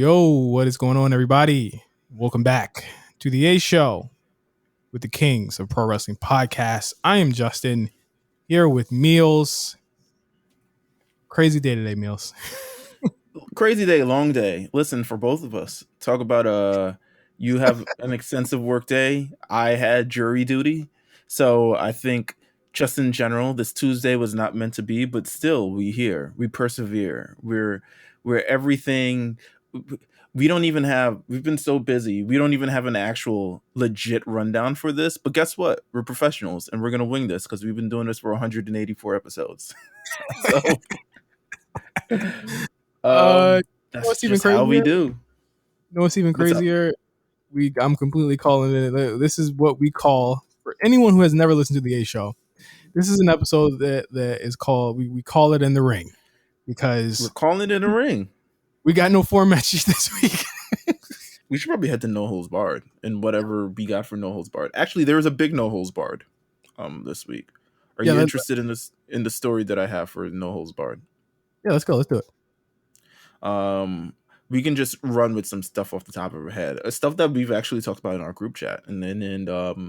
Yo, what is going on, everybody? Welcome back to the A Show with the Kings of Pro Wrestling Podcast. I am Justin, here with Meelz. Crazy day today, Meelz. Crazy day, long day. Listen, for both of us, talk about you have an extensive work day. I had jury duty. So I think just in general, this Tuesday was not meant to be, but still we persevere. We're everything. We've been so busy. We don't even have an actual legit rundown for this, but guess what? We're professionals and we're going to wing this because we've been doing this for 184 episodes. That's what's even just how we crazier? do. You know what's even crazier? I'm completely calling it. This is what we call, for anyone who has never listened to the A Show, this is an episode that is called, we call it In the Ring, because we're calling it In the Ring. We got no 4 matches this week. We should probably head to No Holds Barred and whatever we got for No Holds Barred. Actually, there was a big No Holds Barred this week. Are you interested in the story that I have for No Holds Barred? Yeah, let's go. Let's do it. We can just run with some stuff off the top of our head, stuff that we've actually talked about in our group chat, and then in the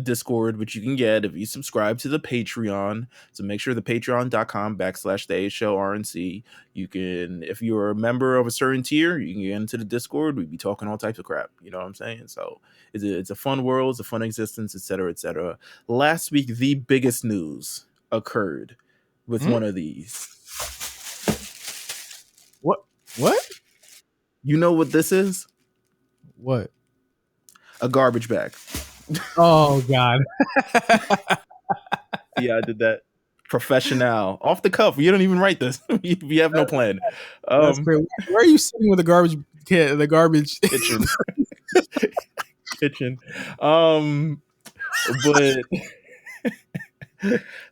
Discord, which you can get if you subscribe to the Patreon. So make sure the patreon.com/the show RNC. You can, if you're a member of a certain tier, you can get into the Discord. We'd be talking all types of crap. You know what I'm saying? So it's a fun world, it's a fun existence, etc., etc. Last week, the biggest news occurred with one of these. What? You know what this is? What? A garbage bag. Oh, God. Yeah, I did that. Professional. Off the cuff. You don't even write this. We have no plan. That's great. Where are you sitting with the garbage kitchen? Kitchen. But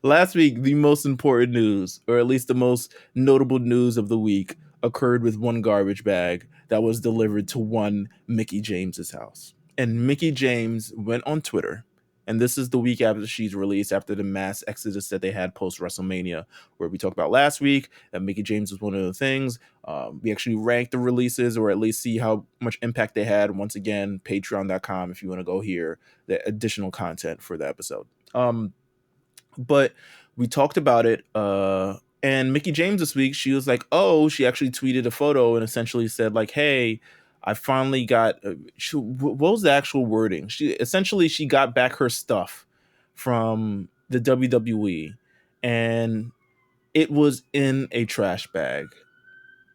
last week, the most important news, or at least the most notable news of the week, occurred with one garbage bag that was delivered to one Mickie James's house. And Mickie James went on Twitter, and this is the week after she's released, after the mass exodus that they had post WrestleMania, where we talked about last week that Mickie James was one of the things. We actually ranked the releases, or at least see how much impact they had. Once again, patreon.com if you want to go hear the additional content for the episode. But we talked about it, and Mickie James this week, she was like, she actually tweeted a photo and essentially said like, hey, I finally got, what was the actual wording? She got back her stuff from the WWE, and it was in a trash bag.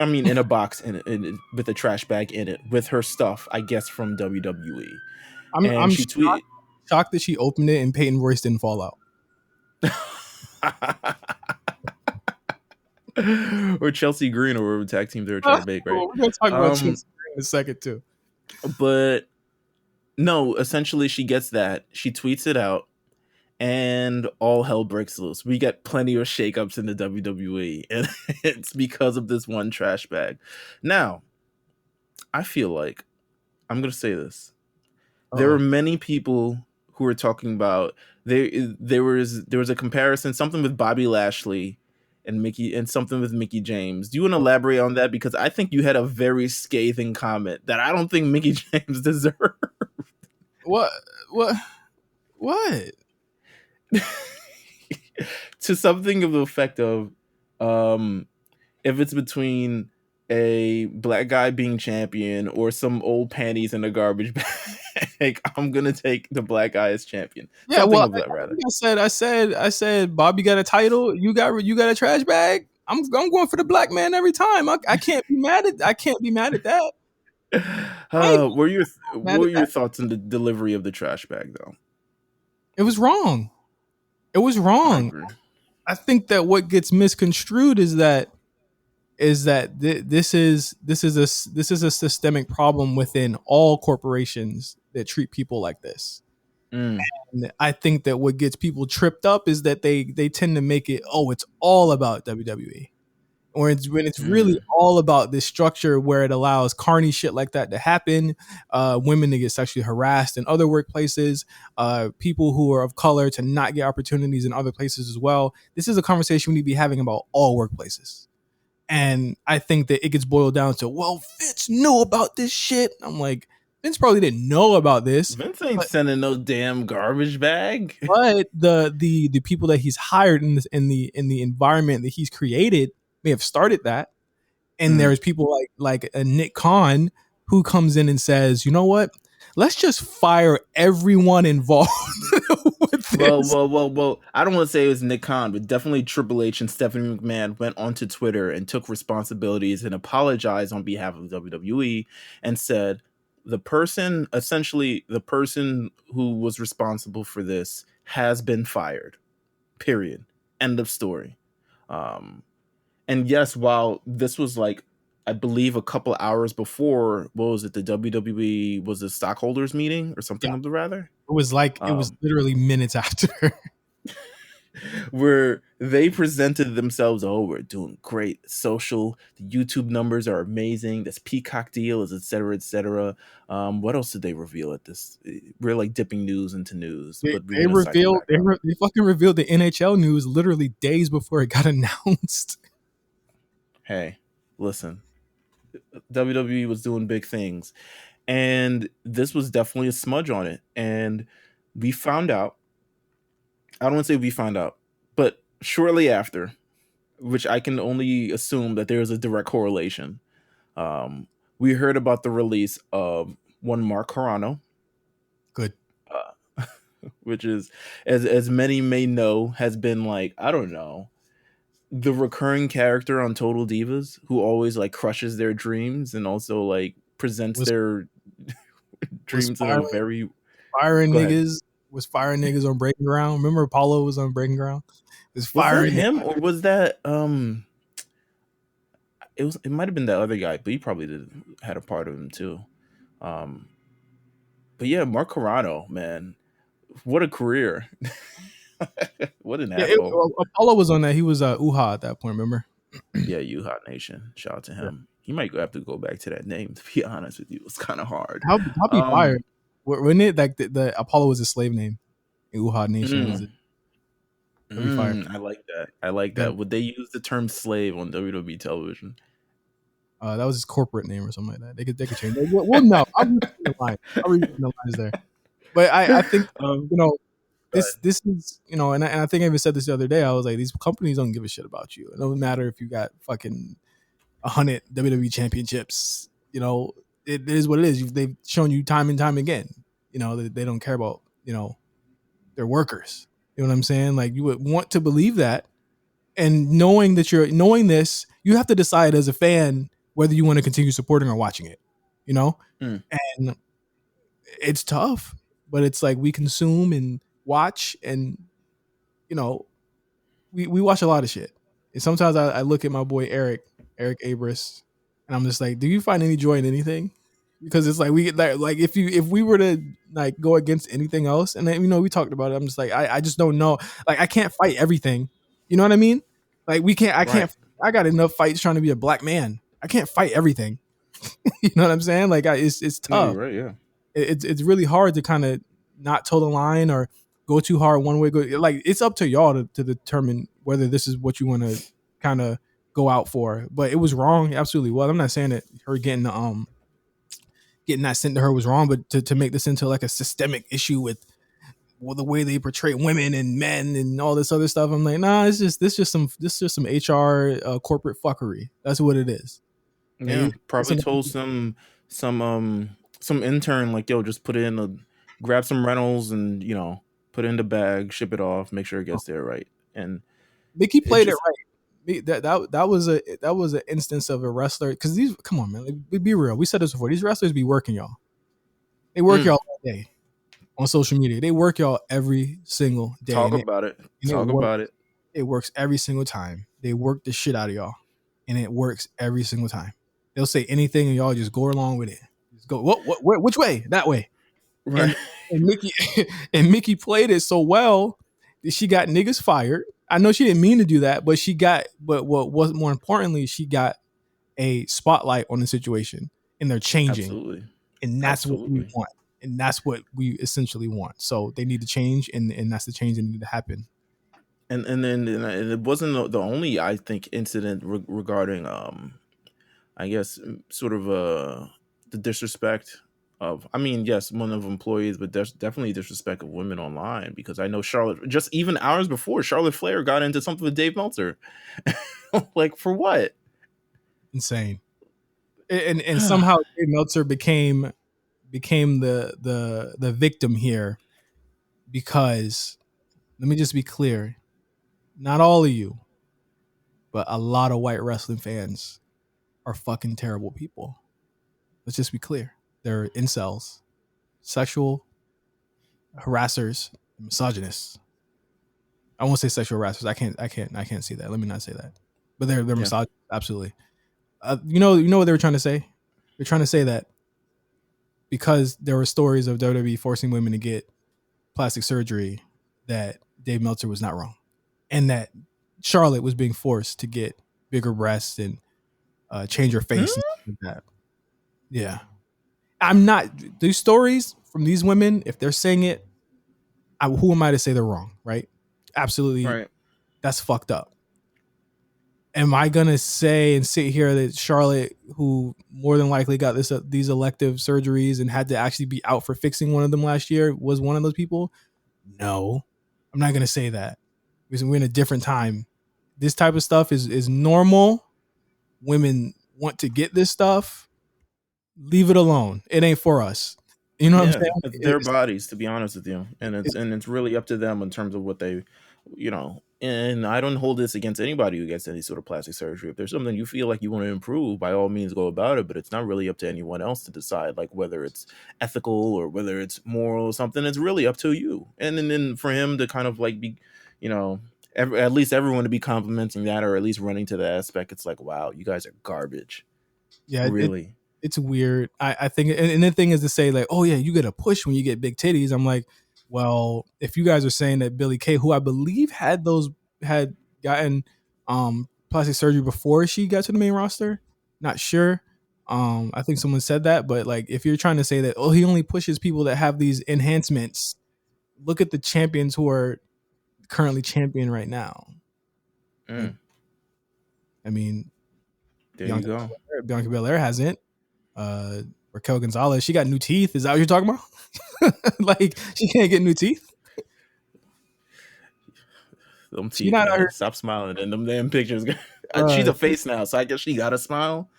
I mean, in a box with a trash bag in it with her stuff, I guess, from WWE. I'm shocked that she opened it and Peyton Royce didn't fall out. Or Chelsea Green, or whatever tag team they're trying to make, right? We're going to talk about Chelsea Green in a second, too. But no, essentially she gets that. She tweets it out, and all hell breaks loose. We get plenty of shakeups in the WWE, and it's because of this one trash bag. Now, I feel like, I'm going to say this. There are many people who are talking about, there was a comparison, something with Bobby Lashley and Mickie, and something with Mickie James. Do you want to elaborate on that? Because I think you had a very scathing comment that I don't think Mickie James deserved. What? To something of the effect of, if it's between a black guy being champion or some old panties in a garbage bag, I'm gonna take the black guy as champion. Yeah, something of that, rather. I said, Bobby got a title. You got a trash bag. I'm going for the black man every time. I can't be mad at that. What were your thoughts on the delivery of the trash bag, though? It was wrong. I think that what gets misconstrued is that this is a systemic problem within all corporations that treat people like this. And I think that what gets people tripped up is that they tend to make it, it's all about WWE, or when it's really all about this structure where it allows carny shit like that to happen, women to get sexually harassed in other workplaces, people who are of color to not get opportunities in other places as well. This is a conversation we need to be having about all workplaces. And I think that it gets boiled down to, well, Vince knew about this shit. I'm like, Vince probably didn't know about this. Vince ain't sending no damn garbage bag. But the people that he's hired in the environment that he's created may have started that. And there's people like a Nick Khan who comes in and says, you know what? Let's just fire everyone involved with this. Well. I don't want to say it was Nick Khan, but definitely Triple H and Stephanie McMahon went onto Twitter and took responsibilities and apologized on behalf of WWE and said the person who was responsible for this has been fired. Period. End of story. And yes, while this was like, I believe a couple hours before, what was it? The WWE was the stockholders meeting or something of the rather. It was literally minutes after. Where they presented themselves, oh, we're doing great. Social, the YouTube numbers are amazing. This Peacock deal is et cetera. What else did they reveal at this? We're like dipping news into news. They fucking revealed the NHL news literally days before it got announced. Hey, listen, WWE was doing big things, and this was definitely a smudge on it. And we found out, I don't want to say we found out, but shortly after, which I can only assume that there is a direct correlation, we heard about the release of one Mark Carrano. Good. Which is, as many may know, has been like, I don't know, the recurring character on Total Divas who always like crushes their dreams and also like presents their dreams in a very firing niggas. Was firing niggas on Breaking Ground. Remember Apollo was on Breaking Ground? Was firing him or was that it might have been that other guy, but he probably had a part of him too. But yeah, Mark Carrano, man, what a career. What an asshole. Apollo was on that. He was UHA at that point, remember? Yeah, UHA Nation. Shout out to him. Yeah. He might have to go back to that name, to be honest with you. It's kind of hard. How be fired? Wasn't it like the Apollo was a slave name? UHA Nation was it? I like that. Would they use the term slave on WWE television? That was his corporate name or something like that. They could change it. Well, no, I'm reading the lines there. But I think this is, and I think I even said this the other day. I was like, these companies don't give a shit about you. It doesn't matter if you got fucking 100 WWE championships. It is what it is. They've shown you time and time again. That they don't care about their workers. You know what I'm saying? Like, you would want to believe that, and knowing this, you have to decide as a fan whether you want to continue supporting or watching it. And it's tough, but it's like we consume and watch, and we watch a lot of shit. And sometimes I look at my boy Eric Abris, and I'm just like, do you find any joy in anything? Because it's like if we were to like go against anything else, and then, we talked about it. I'm just like, I just don't know. Like, I can't fight everything. You know what I mean? Like, I got enough fights trying to be a black man. I can't fight everything. You know what I'm saying? Like, it's tough. Right? Yeah. It's really hard to kind of not toe the line or go too hard one way. Like, it's up to y'all to determine whether this is what you want to kind of go out for. But it was wrong, absolutely. Well, I'm not saying that her getting that sent to her was wrong, but to make this into like a systemic issue with the way they portray women and men and all this other stuff, I'm like, nah, this is just some HR corporate fuckery. That's what it is. Yeah, probably told some intern like, yo, just grab some rentals and put it in the bag, ship it off, make sure it gets there right. And Mickie played it right. That was an instance of a wrestler, because come on, man, be real. We said this before. These wrestlers be working y'all. They work y'all all day on social media. They work y'all every single day. Talk about it. It works every single time. They work the shit out of y'all, and it works every single time. They'll say anything, and y'all just go along with it. Just go which way? That way. Right. And Mickie played it so well that she got niggas fired. I know she didn't mean to do that, but what was more importantly, she got a spotlight on the situation, and they're changing. Absolutely. And that's what we want. And that's what we essentially want. So they need to change, and that's the change that need to happen. and then it wasn't the only, I think, incident regarding I guess sort of the disrespect of, I mean, yes, one of employees, but there's definitely disrespect of women online, because I know Charlotte, just even hours before, Charlotte Flair got into something with Dave Meltzer. Like, for what? Insane. And somehow Dave Meltzer became the victim here, because let me just be clear, not all of you, but a lot of white wrestling fans are fucking terrible people. Let's just be clear. They're incels, sexual harassers, misogynists. I won't say sexual harassers. I can't see that. Let me not say that. But they're misogynists, absolutely. You know what they were trying to say? They're trying to say that because there were stories of WWE forcing women to get plastic surgery, that Dave Meltzer was not wrong, and that Charlotte was being forced to get bigger breasts and change her face and stuff like that. Yeah, I'm not. These stories from these women, if they're saying it, who am I to say they're wrong? Right? Absolutely, Right. That's fucked up. Am I gonna say and sit here that Charlotte, who more than likely got these elective surgeries and had to actually be out for fixing one of them last year, was one of those people? No, I'm not gonna say that, because we're in a different time. This type of stuff is normal. Women want to get this stuff. Leave it alone. It ain't for us. You know what I'm saying? It's their bodies, to be honest with you, and it's really up to them in terms of what they, And I don't hold this against anybody who gets any sort of plastic surgery. If there's something you feel like you want to improve, by all means, go about it. But it's not really up to anyone else to decide, like, whether it's ethical or whether it's moral or something. It's really up to you. And then for him to kind of like be, at least everyone to be complimenting that, or at least running to the aspect, it's like, wow, you guys are garbage. Yeah, really. It's weird. I think, and the thing is to say like, oh yeah, you get a push when you get big titties. I'm like, well, if you guys are saying that Billie Kay, who I believe had gotten plastic surgery before she got to the main roster, not sure. I think someone said that, but like, if you're trying to say that, oh, he only pushes people that have these enhancements, look at the champions who are currently champion right now. Like, I mean, there you go. Bianca Belair hasn't. Raquel Gonzalez, she got new teeth. Is that what you're talking about? Like, she can't get new teeth? Them teeth, man. Stop smiling in them damn pictures. She's a face now, so I guess she got a smile.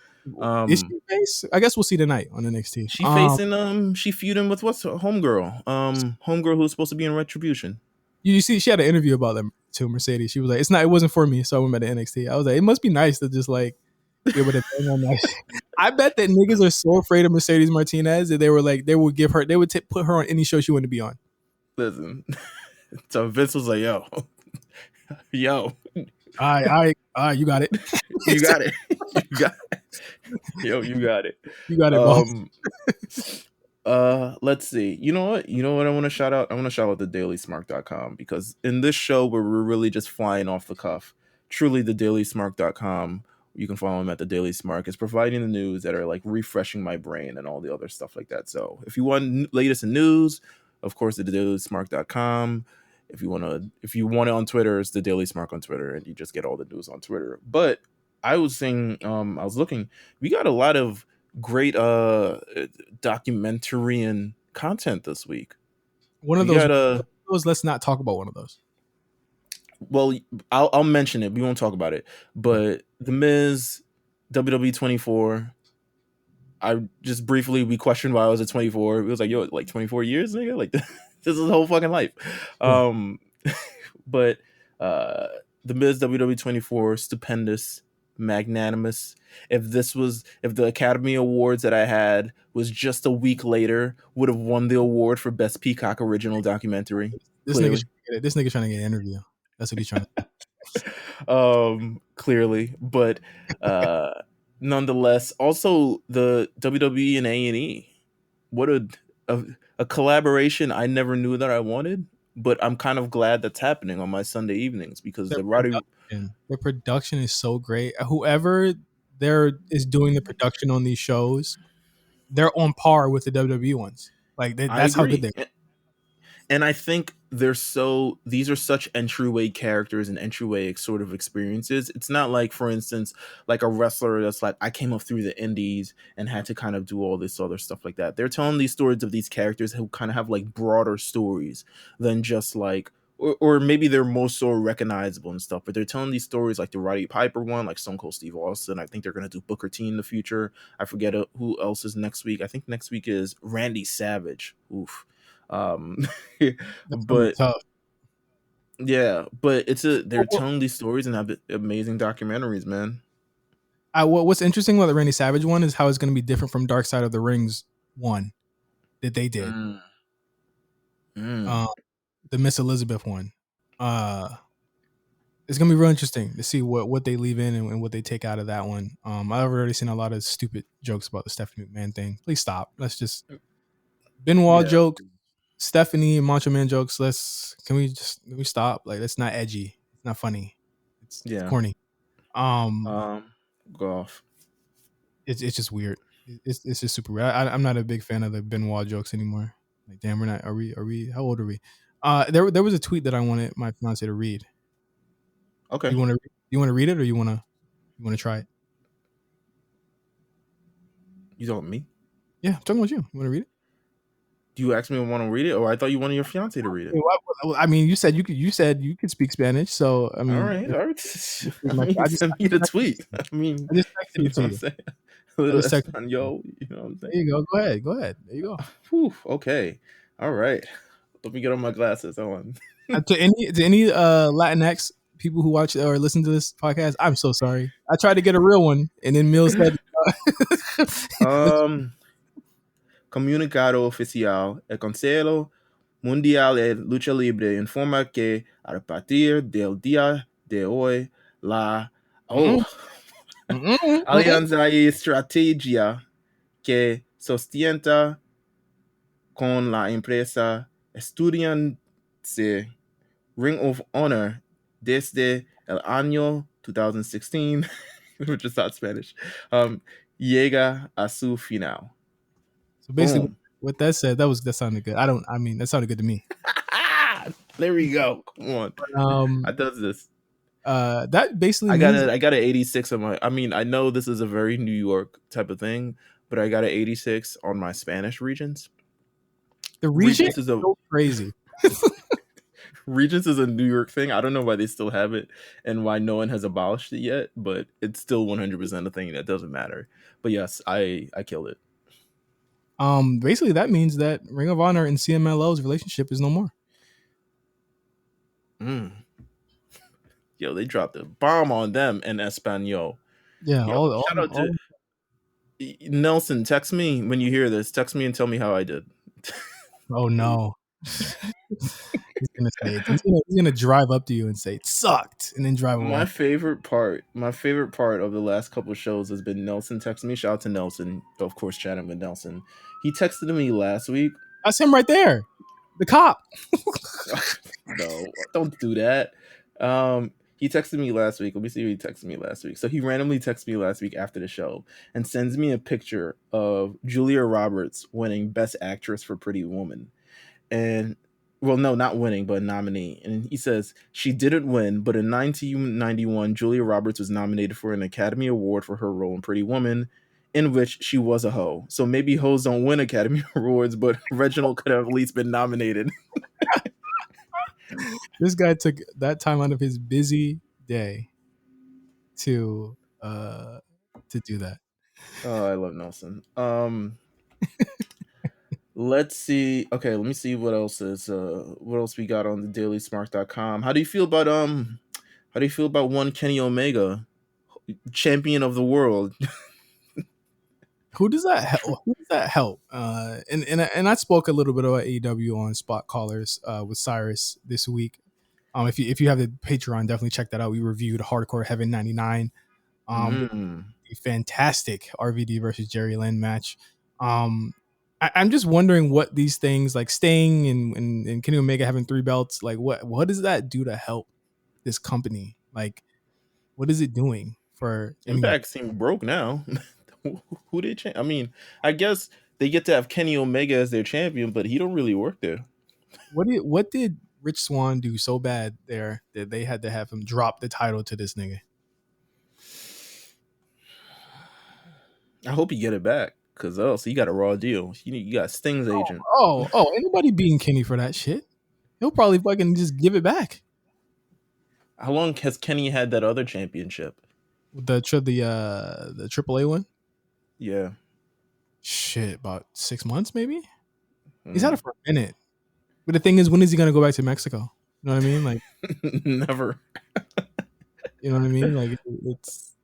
Is she a face? I guess we'll see tonight on NXT. She facing she feuding with what's her homegirl? Homegirl who's supposed to be in Retribution. You see, she had an interview about them to Mercedes. She was like, it wasn't for me, so I went back to NXT. I was like, it must be nice to just like be able to bang on that. I bet that niggas are so afraid of Mercedes Martinez that they were like, they would put her on any show she wanted to be on. Listen, so Vince was like, yo, all right, you got it. You got it. Yo, you got it. You got it, boss. Let's see. You know what I want to shout out? I want to shout out the dailysmark.com, because in this show where we're really just flying off the cuff, truly the dailysmark.com, you can follow them at the Daily Smark, is providing the news that are like refreshing my brain and all the other stuff like that. So if you want latest in news, of course, the dailysmark.com. If you want it on Twitter, it's the Daily Smark on Twitter, and you just get all the news on Twitter. But I was saying, I was looking, we got a lot of great documentarian content this week. One of those, let's not talk about one of those. Well, I'll mention it. We won't talk about it. But The Miz, WWE 24. I just briefly, we questioned why I was at 24. It was like, yo, like 24 years, nigga? Like, this is the whole fucking life. Yeah. But The Miz, WWE 24, stupendous, magnanimous. If the Academy Awards that I had was just a week later, would have won the award for Best Peacock Original Documentary. This nigga trying to get an interview. That's what he's trying to clearly. But nonetheless, also the WWE and A&E. What a collaboration I never knew that I wanted, but I'm kind of glad that's happening on my Sunday evenings, because the production is so great. Whoever there is doing the production on these shows, they're on par with the WWE ones. Like, that's how good they are. And I think these are such entryway characters and entryway sort of experiences. It's not like, for instance, like a wrestler that's like, I came up through the indies and had to kind of do all this other stuff like that. They're telling these stories of these characters who kind of have like broader stories than just like, or maybe they're more so recognizable and stuff, but they're telling these stories like the Roddy Piper one, like Stone Cold Steve Austin. I think they're going to do Booker T in the future. I forget who else is next week. I think next week is Randy Savage. Oof. Um, That's gonna be but tough. yeah, but they're telling these stories and have amazing documentaries, man. What's interesting about the Randy Savage one is how it's going to be different from Dark Side of the Rings one that they did. The Miss Elizabeth one. It's gonna be real interesting to see what they leave in and what they take out of that one. I've already seen a lot of stupid jokes about the Stephanie McMahon thing. Please stop. Let's just Benoit joke, Stephanie and Macho Man jokes. Can we stop? Like, that's not edgy. It's not funny. It's corny. Go off. It's just weird. It's just super weird. I'm not a big fan of the Benoit jokes anymore. Like, damn, we're not. Are we? How old are we? There was a tweet that I wanted my fiance to read. Okay. You want to read it, or you want to try it? You talking me? Yeah, I'm talking about you. You want to read it? Do you ask me if I want to read it, or I thought you wanted your fiance to read it? I mean, you said you could speak Spanish, so I mean, all right. I just send me the tweet. I mean, I just texted it to you. A little Espanol, you know what I'm saying? There you go. Go ahead. There you go. Whew, okay. All right. Let me get on my glasses. Hold on. To any Latinx people who watch or listen to this podcast, I'm so sorry. I tried to get a real one, and then Meelz said, Comunicado oficial, el Consejo Mundial de Lucha Libre informa que a partir del día de hoy, la alianza y estrategia que sostenta con la empresa estudiantil Ring of Honor desde el año 2016, which is not Spanish, llega a su final. So basically, what that said, that sounded good. That sounded good to me. There we go. Come on. I does this. That basically I got an 86 on my. I mean, I know this is a very New York type of thing, but I got an 86 on my Spanish regions. The regions is so crazy. Regents is a New York thing. I don't know why they still have it and why no one has abolished it yet, but it's still 100% a thing. That doesn't matter. But yes, I killed it. Basically that means that Ring of Honor and CMLL's relationship is no more. Yo, they dropped a bomb on them in Espanol. Yeah. Shout out to Nelson. Text me when you hear this. Text me and tell me how I did. Oh no. He's gonna drive up to you and say it sucked, and then drive away. My favorite part of the last couple of shows has been Nelson texting me. Shout out to Nelson, of course, chatting with Nelson. He texted me last week. That's him right there, the cop. No, don't do that. He texted me last week. Let me see who he texted me last week. So he randomly texted me last week after the show and sends me a picture of Julia Roberts winning Best Actress for Pretty Woman. And well, no, not winning, but nominee. And he says she didn't win, but in 1991, Julia Roberts was nominated for an Academy Award for her role in Pretty Woman, in which she was a hoe. So maybe hoes don't win Academy Awards, but Reginald could have at least been nominated. This guy took that time out of his busy day to do that. Oh, I love Nelson. Let's see. Okay, let me see what else we got on the dailysmart.com. How do you feel about one Kenny Omega, champion of the world? Who does that help? And I spoke a little bit about AEW on Spot Callers with Cyrus this week. If you have the Patreon, definitely check that out. We reviewed Hardcore Heaven 99. A fantastic RVD versus Jerry Lynn match. I'm just wondering what these things like Sting and Kenny Omega having 3 belts, like what does that do to help this company? Like, what is it doing for Impact seems broke now. Who did change? I mean, I guess they get to have Kenny Omega as their champion, but he don't really work there. What did Rich Swann do so bad there that they had to have him drop the title to this nigga? I hope you get it back, because else you got a raw deal. You got Sting's agent. Ain't nobody beating Kenny for that shit. He'll probably fucking just give it back. How long has Kenny had that other championship? The AAA one? Yeah. Shit, about 6 months maybe? He's had it for a minute. But the thing is, when is he gonna go back to Mexico? You know what I mean? Like never. You know what I mean? Like it's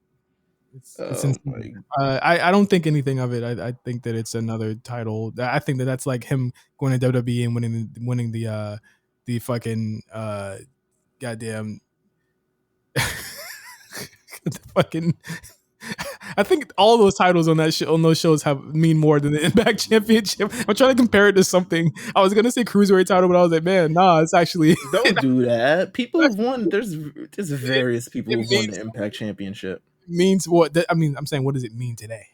insane. I don't think anything of it. I think that it's another title. I think that that's like him going to WWE and winning the fucking goddamn the fucking. I think all those titles on those shows mean more than the Impact Championship. I'm trying to compare it to something. I was gonna say cruiserweight title, but I was like, man, nah, it's actually don't do that. People have won. There's various people who've won the Impact Championship. Means what? I'm saying, what does it mean today?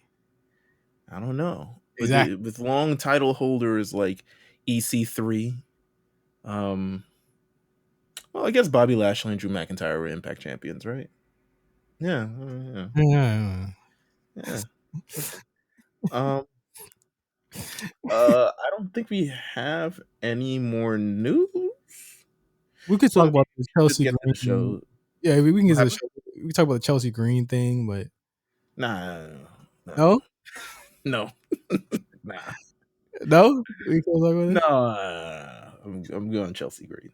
I don't know. Exactly. With long title holders like EC3, well, I guess Bobby Lashley and Drew McIntyre were Impact champions, right? Yeah. I don't think we have any more news. We could talk about the Chelsea Green show. Yeah, we can get to the show. We can talk about the Chelsea Green thing, but no. No? Nah. No? We can talk about it? No. I'm going Chelsea Green.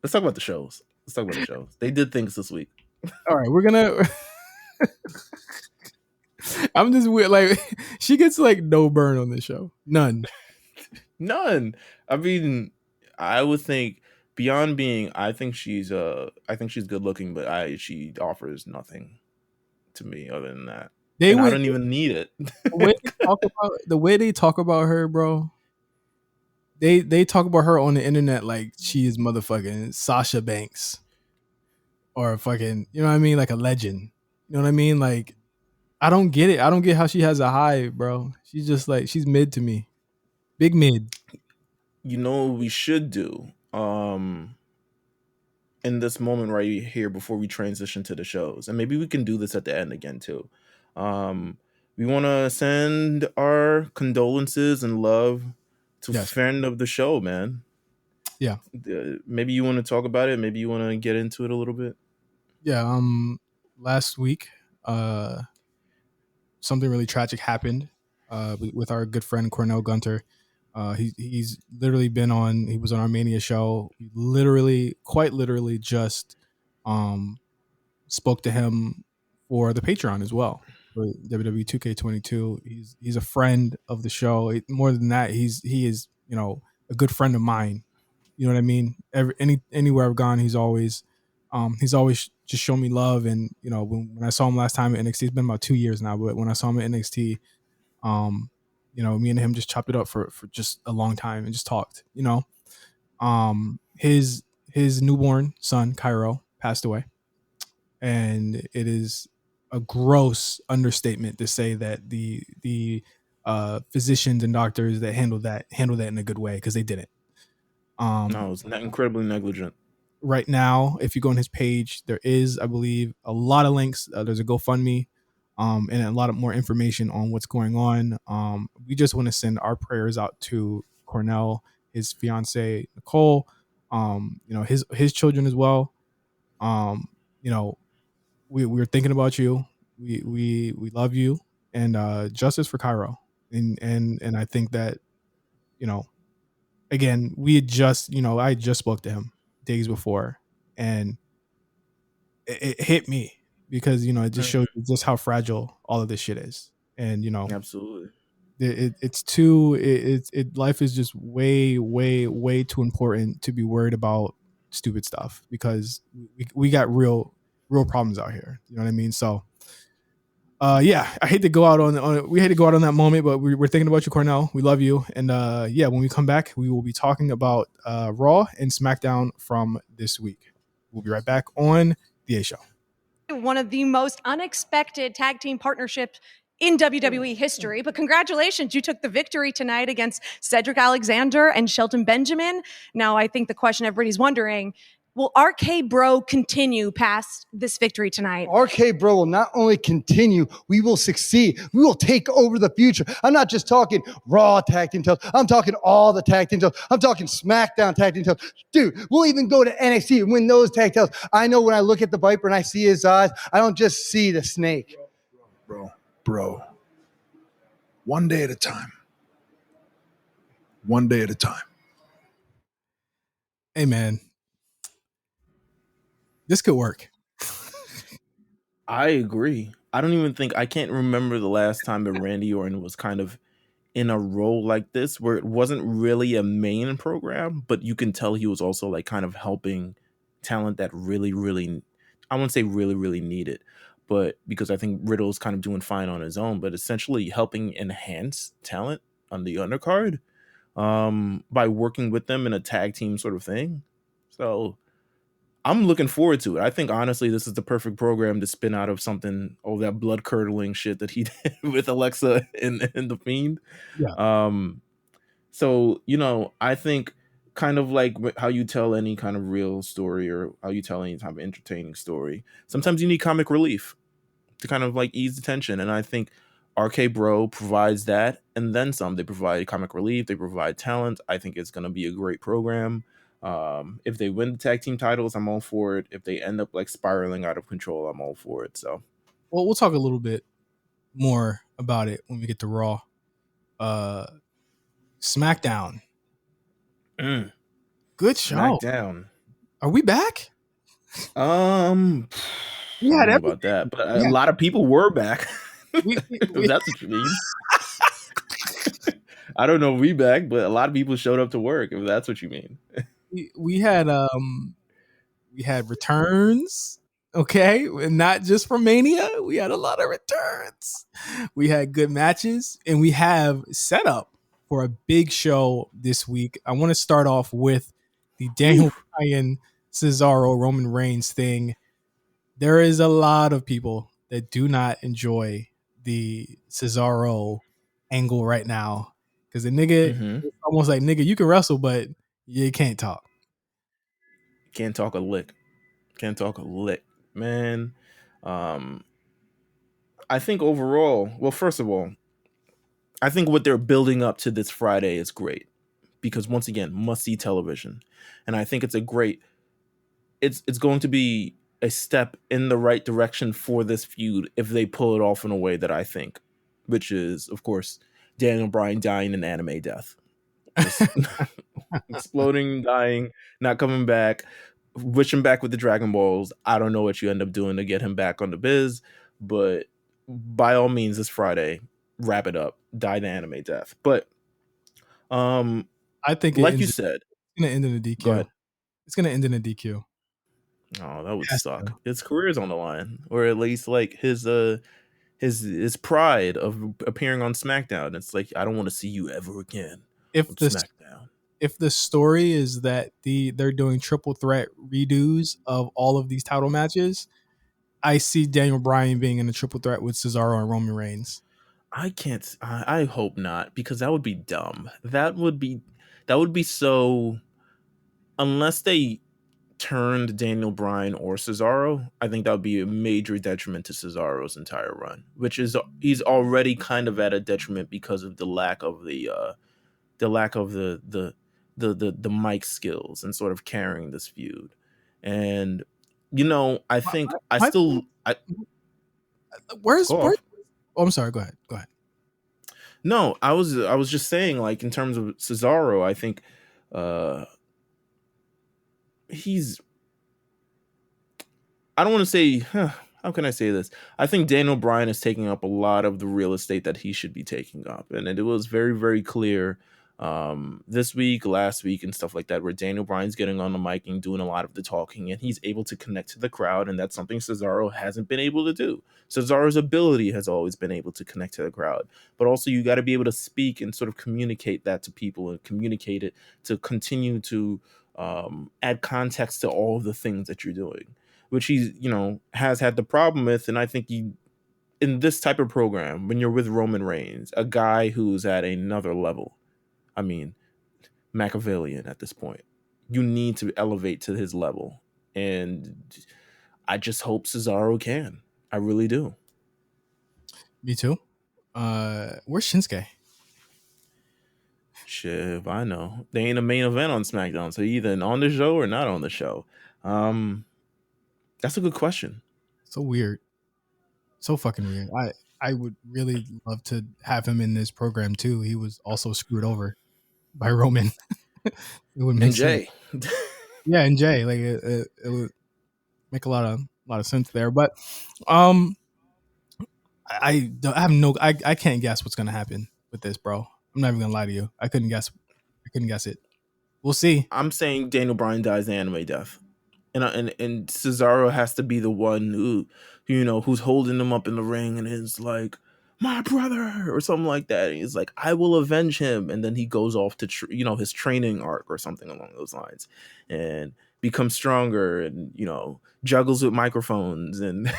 Let's talk about the shows. They did things this week. All right, we're gonna. I'm just weird. Like she gets like no burn on this show. None. I mean, I would think beyond being. I think she's good looking, but she offers nothing to me other than that. I don't even need it. The way they talk about her, bro. They talk about her on the internet like she is motherfucking Sasha Banks. Or fucking, you know what I mean? Like a legend. You know what I mean? Like, I don't get it. I don't get how she has a high, bro. She's just like, she's mid to me. Big mid. You know what we should do? In this moment right here before we transition to the shows, and maybe we can do this at the end again too. We want to send our condolences and love to friend of the show, man. Yeah. Maybe you want to talk about it. Maybe you want to get into it a little bit. Yeah. Last week, something really tragic happened with our good friend Cornell Gunter. He's literally he was on our Mania show. We quite literally just spoke to him for the Patreon as well, for WWE 2K22. He's a friend of the show. More than that, he is, a good friend of mine. You know what I mean? Anywhere I've gone, he's always just shown me love. And, when I saw him last time at NXT, it's been about 2 years now, but when I saw him at NXT, me and him just chopped it up for just a long time and just talked, his newborn son, Cairo, passed away. And it is a gross understatement to say that the physicians and doctors that handled that in a good way, because they didn't. No, it's incredibly negligent. Right now, if you go on his page, there is, I believe, a lot of links. There's a GoFundMe, and a lot of more information on what's going on. We just want to send our prayers out to Cornell, his fiance Nicole, his children as well. We're thinking about you. We love you, and justice for Cairo. And I think that, again, we had just, I just spoke to him days before, and it hit me because, it just shows just how fragile all of this shit is. And, absolutely, life is just way, way, way too important to be worried about stupid stuff, because we got real problems out here. You know what I mean? So, I hate to go out we hate to go out on that moment, but we're thinking about you, Cornell. We love you. And when we come back, we will be talking about Raw and SmackDown from this week. We'll be right back on The A Show. One of the most unexpected tag team partnerships in WWE history. But congratulations, you took the victory tonight against Cedric Alexander and Shelton Benjamin. Now, I think the question everybody's wondering, will RK Bro continue past this victory tonight? RK Bro will not only continue, we will succeed. We will take over the future. I'm not just talking Raw tag team titles. I'm talking all the tag team titles. I'm talking SmackDown tag team titles. Dude, we'll even go to NXT and win those tag titles. I know when I look at the Viper and I see his eyes, I don't just see the snake. Bro. One day at a time. One day at a time. Hey, man. This could work. I agree. I can't remember the last time that Randy Orton was kind of in a role like this where it wasn't really a main program, but you can tell he was also like kind of helping talent that really, I wouldn't say really need it, but because I think Riddle's kind of doing fine on his own, but essentially helping enhance talent on the undercard by working with them in a tag team sort of thing. So I'm looking forward to it. I think honestly, this is the perfect program to spin out of something, that blood curdling shit that he did with Alexa and the Fiend. Yeah. So, I think kind of like how you tell any kind of real story or how you tell any type of entertaining story, sometimes you need comic relief to kind of like ease the tension. And I think RK Bro provides that and then some. They provide comic relief, they provide talent. I think it's going to be a great program. If they win the tag team titles, I'm all for it. If they end up like spiraling out of control, I'm all for it. So, well, we'll talk a little bit more about it when we get to Raw. SmackDown. Good show. SmackDown. Are we back? I don't know about that, but a lot of people were back. If that's what you mean. I don't know if we back, but a lot of people showed up to work. If that's what you mean. We had returns, okay, and not just from Mania. We had a lot of returns. We had good matches, and we have set up for a big show this week. I want to start off with the Daniel Bryan, Cesaro, Roman Reigns thing. There is a lot of people that do not enjoy the Cesaro angle right now because the nigga, it's almost like, nigga, you can wrestle, but you can't talk. Can't talk a lick, man. I think overall, well, first of all, I think what they're building up to this Friday is great because once again, must-see television, and I think it's it's going to be a step in the right direction for this feud if they pull it off in a way that I think, which is, of course, Daniel Bryan dying an anime death. Exploding, dying, not coming back, wishing back with the Dragon Balls. I don't know what you end up doing to get him back on the biz, but by all means, this Friday, wrap it up, die the anime death. But I think like you said, it's gonna end in a DQ. Go ahead. It's gonna end in a DQ. Oh, that would suck. His career's on the line, or at least like his pride of appearing on SmackDown. It's like, I don't want to see you ever again. If the story is that they're doing triple threat redos of all of these title matches, I see Daniel Bryan being in a triple threat with Cesaro and Roman Reigns. I hope not, because that would be dumb. That would be so, unless they turned Daniel Bryan or Cesaro, I think that would be a major detriment to Cesaro's entire run, which is he's already kind of at a detriment because of the lack of the mic skills and sort of carrying this feud. And I think where's oh, I'm sorry, go ahead. No, I was just saying, like, in terms of Cesaro, I think I don't want to say, how can I say this? I think Daniel Bryan is taking up a lot of the real estate that he should be taking up. And it was very, very clear this week, last week, and stuff like that, where Daniel Bryan's getting on the mic and doing a lot of the talking, and he's able to connect to the crowd, and that's something Cesaro hasn't been able to do. Cesaro's ability has always been able to connect to the crowd, but also you got to be able to speak and sort of communicate that to people and communicate it to continue to add context to all of the things that you're doing, which he, has had the problem with, and I think in this type of program, when you're with Roman Reigns, a guy who's at another level, I mean, Machiavellian at this point, you need to elevate to his level. And I just hope Cesaro can. I really do. Me too. Where's Shinsuke? Shit, I know. They ain't a main event on SmackDown, so either on the show or not on the show. That's a good question. So weird. So fucking weird. I would really love to have him in this program too. He was also screwed over by Roman. It would make And Jay. Yeah, and Jay. Like it would make a lot of sense there. But I can't guess what's gonna happen with this, bro. I'm not even gonna lie to you. I couldn't guess it. We'll see. I'm saying Daniel Bryan dies the anime death. And Cesaro has to be the one who, who's holding him up in the ring and is like, my brother, or something like that. And he's like, I will avenge him. And then he goes off to, his training arc or something along those lines and becomes stronger and, juggles with microphones and,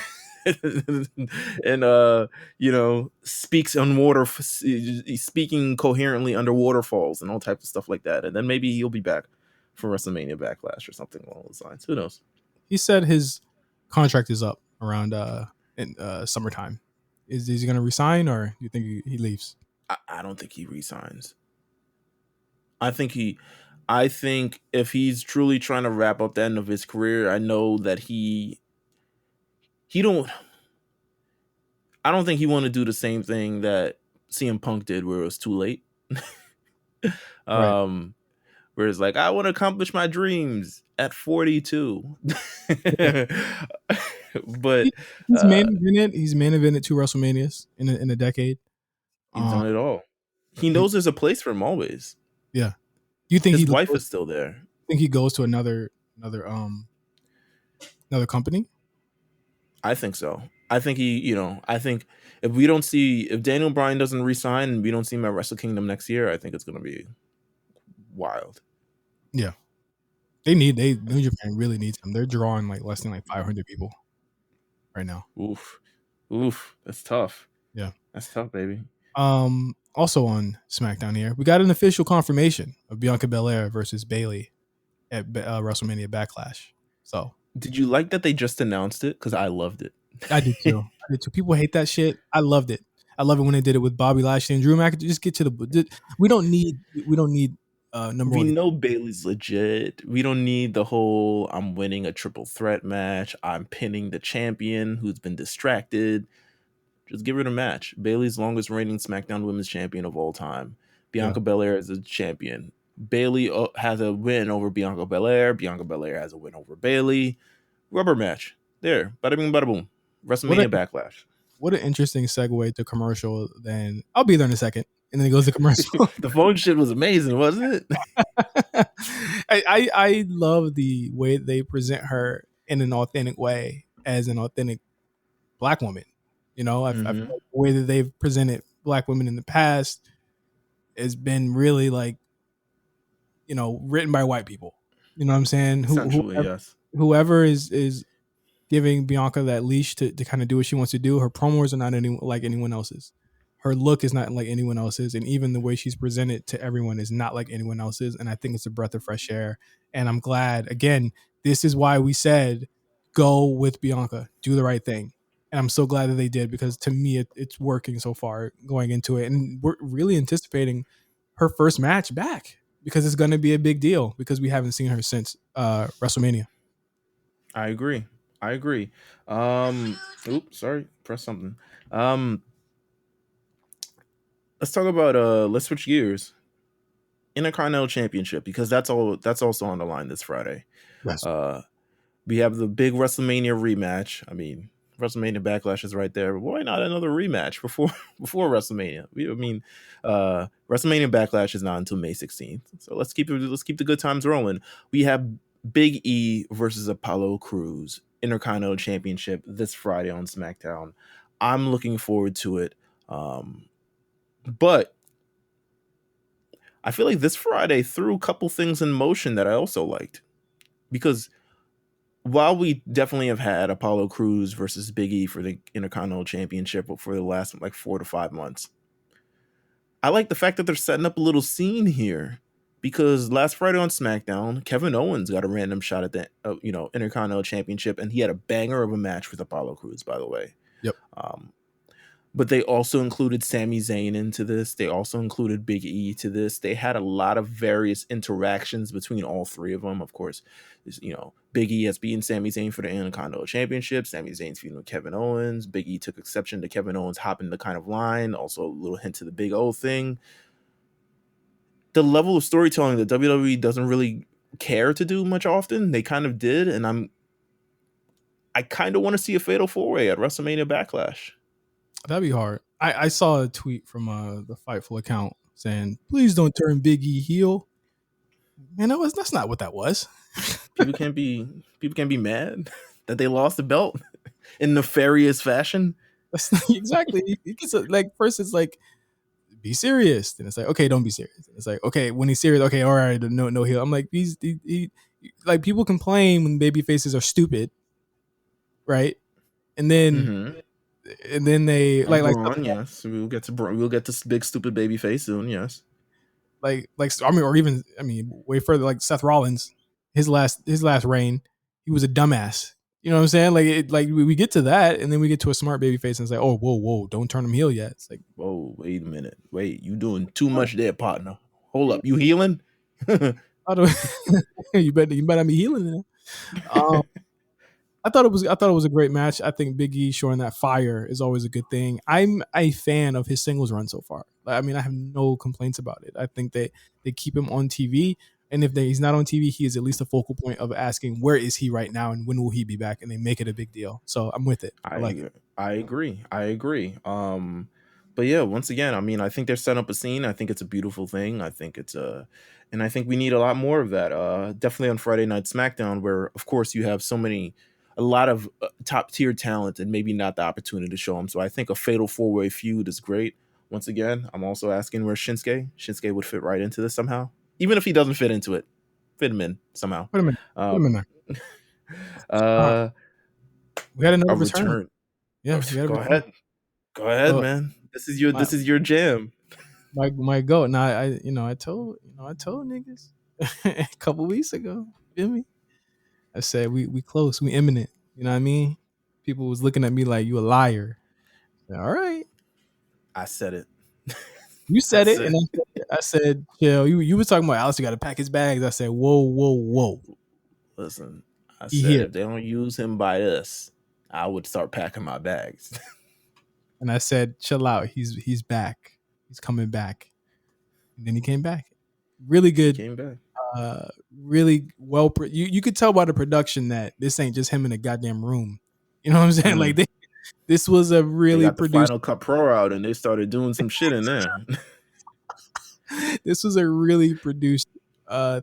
speaks on water, speaking coherently under waterfalls and all types of stuff like that. And then maybe he'll be back for WrestleMania Backlash or something along those lines. Who knows? He said his contract is up around in summertime. Is he going to resign, or do you think he leaves? I don't think he resigns. I think if he's truly trying to wrap up the end of his career, I know that I don't think he want to do the same thing that CM Punk did, where it was too late. Right. Where it's like, I want to accomplish my dreams at 42. But he's main evented. He's main evented 2 WrestleManias in a decade. He's done it all. He knows there's a place for him always. Yeah. Do you think his wife is still there? Think he goes to another company? I think so. I think I think if Daniel Bryan doesn't resign and we don't see him at Wrestle Kingdom next year, I think it's going to be wild. Yeah. New Japan really needs him. They're drawing less than 500 people right now. Oof. That's tough. Yeah. That's tough, baby. Also on SmackDown here, we got an official confirmation of Bianca Belair versus Bayley at WrestleMania Backlash. So, did you like that they just announced it? Because I loved it. I did too. People hate that shit. I loved it. I love it when they did it with Bobby Lashley and Drew McIntyre. Just get to the. We don't need number one. We know Bayley's legit. We don't need the whole I'm winning a triple threat match. I'm pinning the champion who's been distracted. Just give her the match. Bayley's longest reigning SmackDown Women's Champion of all time. Bianca Belair is a champion. Bayley has a win over Bianca Belair. Bianca Belair has a win over Bayley. Rubber match. There. Bada bing, bada boom. WrestleMania Backlash. What an interesting segue to commercial. Then I'll be there in a second. And then it goes to commercial. The phone shit was amazing, wasn't it? I love the way they present her in an authentic way as an authentic Black woman. I feel like the way that they've presented Black women in the past has been really written by white people. You know what I'm saying? Whoever is giving Bianca that leash to kind of do what she wants to do. Her promos are not like anyone else's. Her look is not like anyone else's. And even the way she's presented to everyone is not like anyone else's. And I think it's a breath of fresh air. And I'm glad, again, this is why we said, go with Bianca, do the right thing. And I'm so glad that they did, because to me, it's working so far going into it. And we're really anticipating her first match back, because it's going to be a big deal, because we haven't seen her since WrestleMania. I agree. Oops, sorry. Press something. Let's talk about let's switch gears. Intercontinental Championship, because that's also on the line this Friday. Yes. We have the big WrestleMania rematch. I mean, WrestleMania Backlash is right there. Why not another rematch before WrestleMania? WrestleMania Backlash is not until May 16th. So let's keep the good times rolling. We have Big E versus Apollo Crews, Intercontinental Championship, this Friday on SmackDown. I'm looking forward to it. But I feel like this Friday threw a couple things in motion that I also liked, because while we definitely have had Apollo Crews versus Big E for the Intercontinental Championship for the last like 4 to 5 months, I like the fact that they're setting up a little scene here, because last Friday on SmackDown, Kevin Owens got a random shot at the Intercontinental Championship, and he had a banger of a match with Apollo Crews, by the way. Yep. But they also included Sami Zayn into this. They also included Big E to this. They had a lot of various interactions between all three of them. Of course, Big E has beaten Sami Zayn for the Intercontinental Championship. Sami Zayn's feuding with Kevin Owens. Big E took exception to Kevin Owens hopping the kind of line. Also, a little hint to the Big O thing. The level of storytelling that WWE doesn't really care to do much often, they kind of did, and I kind of want to see a fatal 4-way at WrestleMania Backlash. That'd be hard. I saw a tweet from the Fightful account saying, "Please don't turn Big E heel." Man, that's not what that was. People can't be mad that they lost the belt in nefarious fashion. That's exactly. Like first it's like, be serious. Then it's like, okay, don't be serious. It's like, okay, when he's serious, okay, all right, no heel. I'm like, like people complain when baby faces are stupid, right? And then they yes, we'll get to big stupid baby face soon. Yes, like way further, like Seth Rollins, his last reign, he was a dumbass. You know what I'm saying? Like we get to that, and then we get to a smart baby face, and it's like, oh, whoa, don't turn him heel yet. It's like, whoa, wait a minute, you doing too much there, partner. Hold up, you healing? You better be healing now. I thought it was a great match. I think Big E showing that fire is always a good thing. I'm a fan of his singles run so far. I mean, I have no complaints about it. I think they keep him on TV, and if he's not on TV, he is at least a focal point of asking where is he right now and when will he be back, and they make it a big deal. So I'm with it. I like it. I agree. But yeah, once again, I mean, I think they're setting up a scene. I think it's a beautiful thing. I think and I think we need a lot more of that. Definitely on Friday Night SmackDown, where of course you have a lot of top tier talent and maybe not the opportunity to show them. So I think a fatal 4-way feud is great. Once again, I'm also asking where Shinsuke would fit right into this somehow. Even if he doesn't fit into it, fit him in somehow. Put him in there. We had another return. Yeah, go ahead, man. This is your jam. My goat. Now I told niggas a couple weeks ago. Feel me? I said we close, we imminent. You know what I mean? People was looking at me like you a liar. Said, all right, I said it. You said it, and I said, chill. You were talking about Aleister got to pack his bags. I said, whoa. Listen, I said if they don't use him by us, I would start packing my bags. And I said, chill out. He's back. He's coming back. And then he came back. Really good. He came back. Really well. You could tell by the production that this ain't just him in a goddamn room. You know what I'm saying? Like this was a really produced. Final Cut Pro out, and they started doing some shit in there. This was a really produced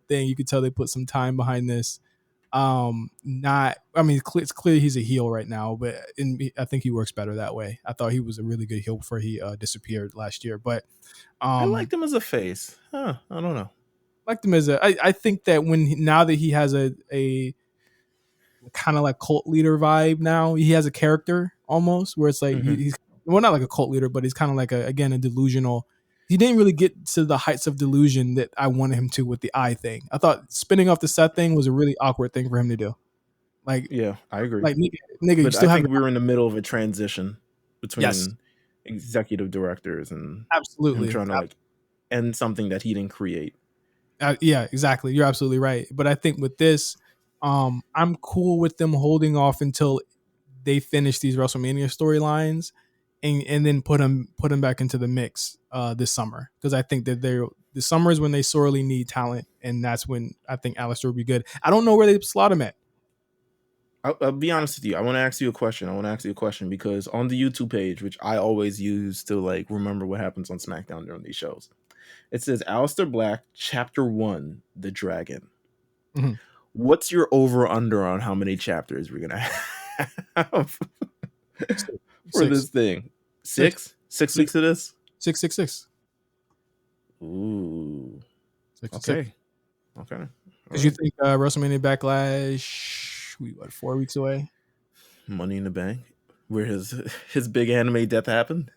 thing. You could tell they put some time behind this. It's clear he's a heel right now, but I think he works better that way. I thought he was a really good heel before he disappeared last year, but I liked him as a face. I don't know. Liked him as I think that now that he has a kind of like cult leader vibe, now he has a character almost where it's like he's not like a cult leader, but he's kind of like a delusional. He didn't really get to the heights of delusion that I wanted him to with the eye thing. I thought spinning off the Seth thing was a really awkward thing for him to do. Like, yeah, I agree. Like, nigga, but I think we were in the middle of a transition between executive directors and absolutely him trying to like end something that he didn't create. Yeah, exactly. You're absolutely right. But I think with this, I'm cool with them holding off until they finish these WrestleMania storylines and then put them back into the mix this summer, because I think that the summer is when they sorely need talent, and that's when I think Aleister would be good. I don't know where they slot him at. I'll be honest with you. I want to ask you a question because on the YouTube page, which I always use to like remember what happens on SmackDown during these shows, it says Aleister Black Chapter 1, The Dragon. Mm-hmm. What's your over/under on how many chapters we're gonna have for this thing? Six weeks of this? 666. Ooh. Okay. Because you think WrestleMania Backlash what, 4 weeks away? Money in the Bank, where his big anime death happened.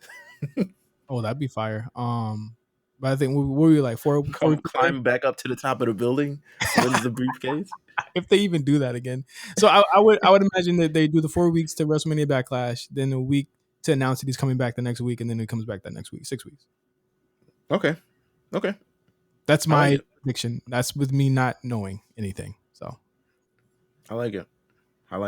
Oh, that'd be fire. But I think what were we like 4 weeks away? Climb back up to the top of the building, wins the briefcase. If they even do that again. So I would imagine that they do the 4 weeks to WrestleMania Backlash, then a week to announce that he's coming back the next week, and then he comes back that next week. 6 weeks. Okay. That's my prediction. That's with me not knowing anything. So I like it. I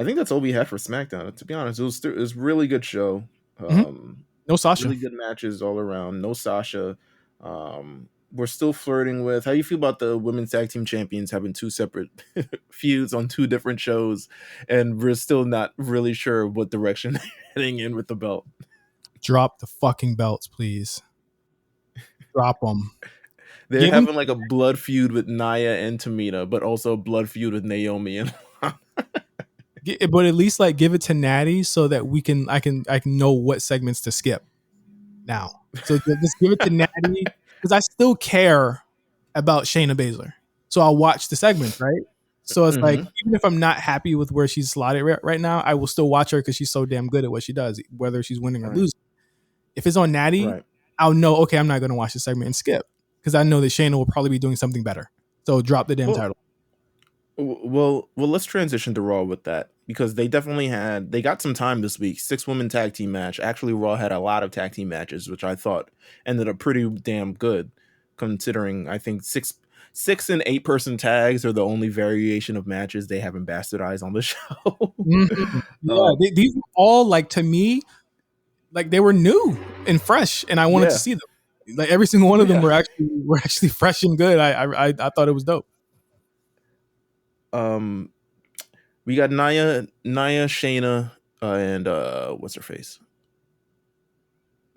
think that's all we had for SmackDown. To be honest, it was a really good show. no Sasha. Really good matches all around. No Sasha. We're still flirting with. How you feel about the women's tag team champions having 2 separate feuds on 2 different shows, and we're still not really sure what direction they're heading in with the belt. Drop the fucking belts, please. Drop them. They're having like a blood feud with Nia and Tamina, but also a blood feud with Naomi and. But at least like give it to Natty so that I can know what segments to skip now. So just give it to Natty because I still care about Shayna Baszler. So I'll watch the segments, right? So it's like even if I'm not happy with where she's slotted right now, I will still watch her because she's so damn good at what she does, whether she's winning or losing. If it's on Natty, I'll know, okay, I'm not going to watch the segment and skip because I know that Shayna will probably be doing something better. So drop the damn title. Well, let's transition to Raw with that because they definitely they got some time this week. 6-woman tag team match. Actually, Raw had a lot of tag team matches, which I thought ended up pretty damn good, considering I think 6 and 8 person tags are the only variation of matches they haven't bastardized on the show. Yeah, these were all like to me, like they were new and fresh, and I wanted to see them. Like every single one of them were actually fresh and good. I thought it was dope. We got Nia, Shayna, and what's her face?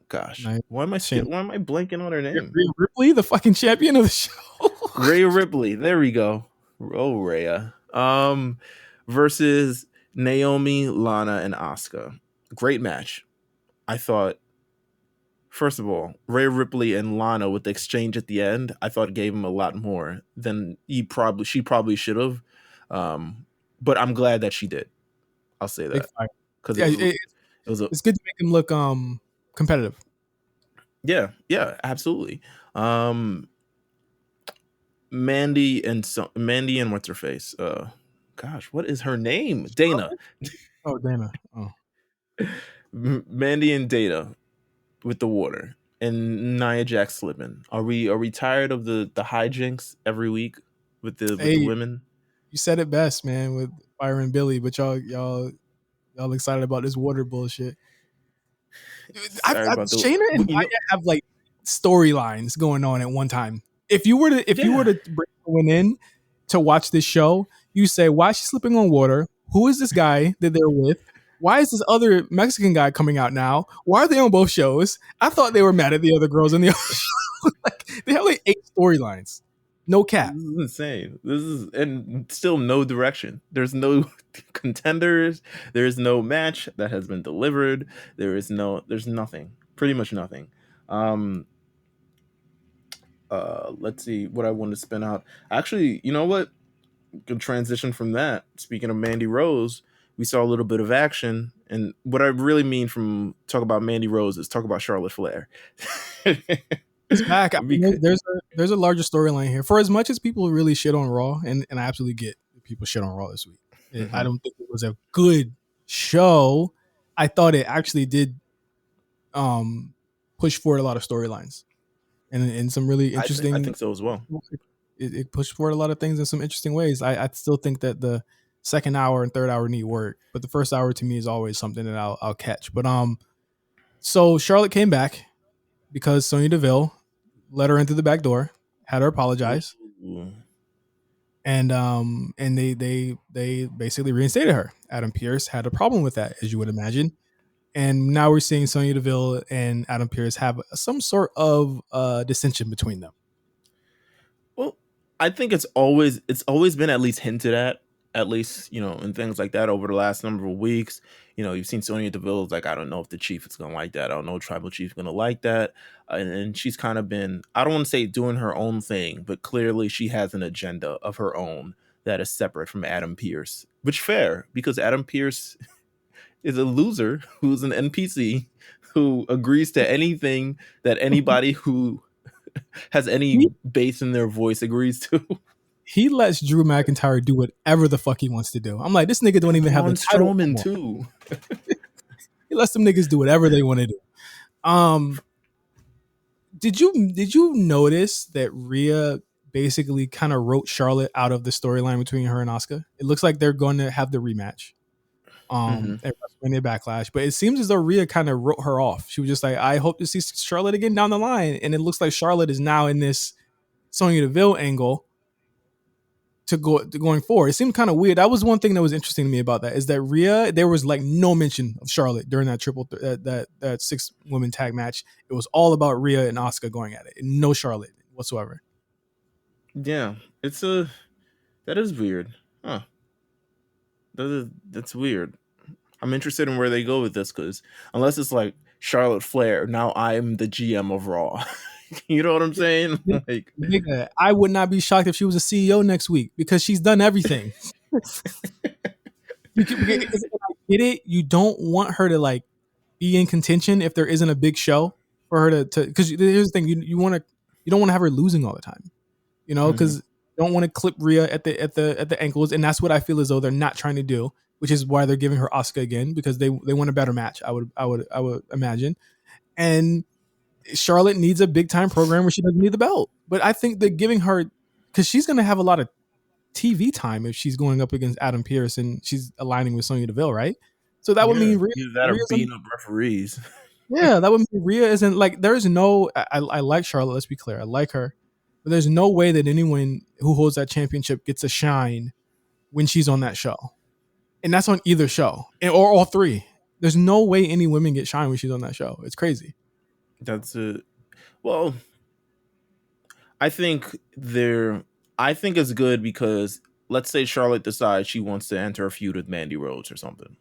Gosh, why am I blanking on her name? Rhea Ripley, the fucking champion of the show. Rhea Ripley. There we go. Oh, Rhea. Versus Naomi, Lana, and Asuka. Great match. I thought. First of all, Rhea Ripley and Lana with the exchange at the end, I thought gave him a lot more than she probably should have. But I'm glad that she did. I'll say that because it's good to make him look competitive. Yeah, absolutely. Mandy and what's her face? Gosh, what is her name? Dana. Oh, Dana. Oh, Mandy and Dana with the water and Nia Jax slipping. Are we tired of the hijinks every week with the women? You said it best, man, with Fire and Billy, but y'all excited about this water bullshit. Shayna and Nia have like storylines going on at one time. If you were to bring someone in to watch this show, you say, why is she slipping on water? Who is this guy that they're with? Why is this other Mexican guy coming out now? Why are they on both shows? I thought they were mad at the other girls in the other show. Like, they have like 8 storylines. No cap. This is insane. And still no direction. There's no contenders. There's no match that has been delivered. There's nothing. Pretty much nothing. Let's see what I want to spin out. Actually, you know what? Good transition from that. Speaking of Mandy Rose, we saw a little bit of action. And what I really mean from talk about Mandy Rose is talk about Charlotte Flair. It's back. I mean, there's a larger storyline here. For as much as people really shit on Raw, and I absolutely get people shit on Raw this week. I don't think it was a good show. I thought it actually did push forward a lot of storylines and some really interesting. I think so as well. It pushed forward a lot of things in some interesting ways. I still think that the second hour and third hour need work, but the first hour to me is always something that I'll catch. But so Charlotte came back because Sonya Deville let her in through the back door, had her apologize, and they basically reinstated her. Adam Pearce had a problem with that, as you would imagine, and now we're seeing Sonya Deville and Adam Pearce have some sort of dissension between them. Well, I think it's always been at least hinted at least, and things like that over the last number of weeks. You've seen Sonya Deville's like, I don't know if the chief is going to like that. I don't know if Tribal Chief is going to like that. And she's kind of been, I don't want to say doing her own thing, but clearly she has an agenda of her own that is separate from Adam Pearce. Which fair, because Adam Pearce is a loser who's an NPC who agrees to anything that anybody who has any bass in their voice agrees to. He lets Drew McIntyre do whatever the fuck he wants to do. I'm like, this nigga don't even have the title. Strowman too. He lets them niggas do whatever they want to do. Did you notice that Rhea basically kind of wrote Charlotte out of the storyline between her and Asuka? It looks like they're going to have the rematch. At WrestleMania Backlash, but it seems as though Rhea kind of wrote her off. She was just like, I hope to see Charlotte again down the line, and it looks like Charlotte is now in this Sonya Deville angle going forward. It seemed kind of weird. That was one thing that was interesting to me about that, is that Rhea, there was like no mention of Charlotte during that that 6-woman tag match. It was all about Rhea and Asuka going at it, and no Charlotte whatsoever. Yeah, that is weird, huh? That's weird. I'm interested in where they go with this, because unless it's like Charlotte Flair, now I'm the GM of Raw. You know what I'm saying? Like, nigga, I would not be shocked if she was a CEO next week, because she's done everything. I get it. You don't want her to like be in contention if there isn't a big show for her to. Because here's the thing: you don't want to have her losing all the time. You know, because you don't want to clip Rhea at the ankles, and that's what I feel as though they're not trying to do, which is why they're giving her Asuka again, because they want a better match. I would imagine, and Charlotte needs a big time program where she doesn't need the belt. But I think that giving her, because she's going to have a lot of TV time if she's going up against Adam Pearce and she's aligning with Sonya Deville, right? So that would mean Rhea's beating up referees. Yeah, that would mean Rhea isn't like. There's no. I like Charlotte. Let's be clear. I like her. But there's no way that anyone who holds that championship gets a shine when she's on that show. And that's on either show, or all three. There's no way any women get shine when she's on that show. It's crazy. That's it. Well, I think it's good because let's say Charlotte decides she wants to enter a feud with Mandy Rose or something.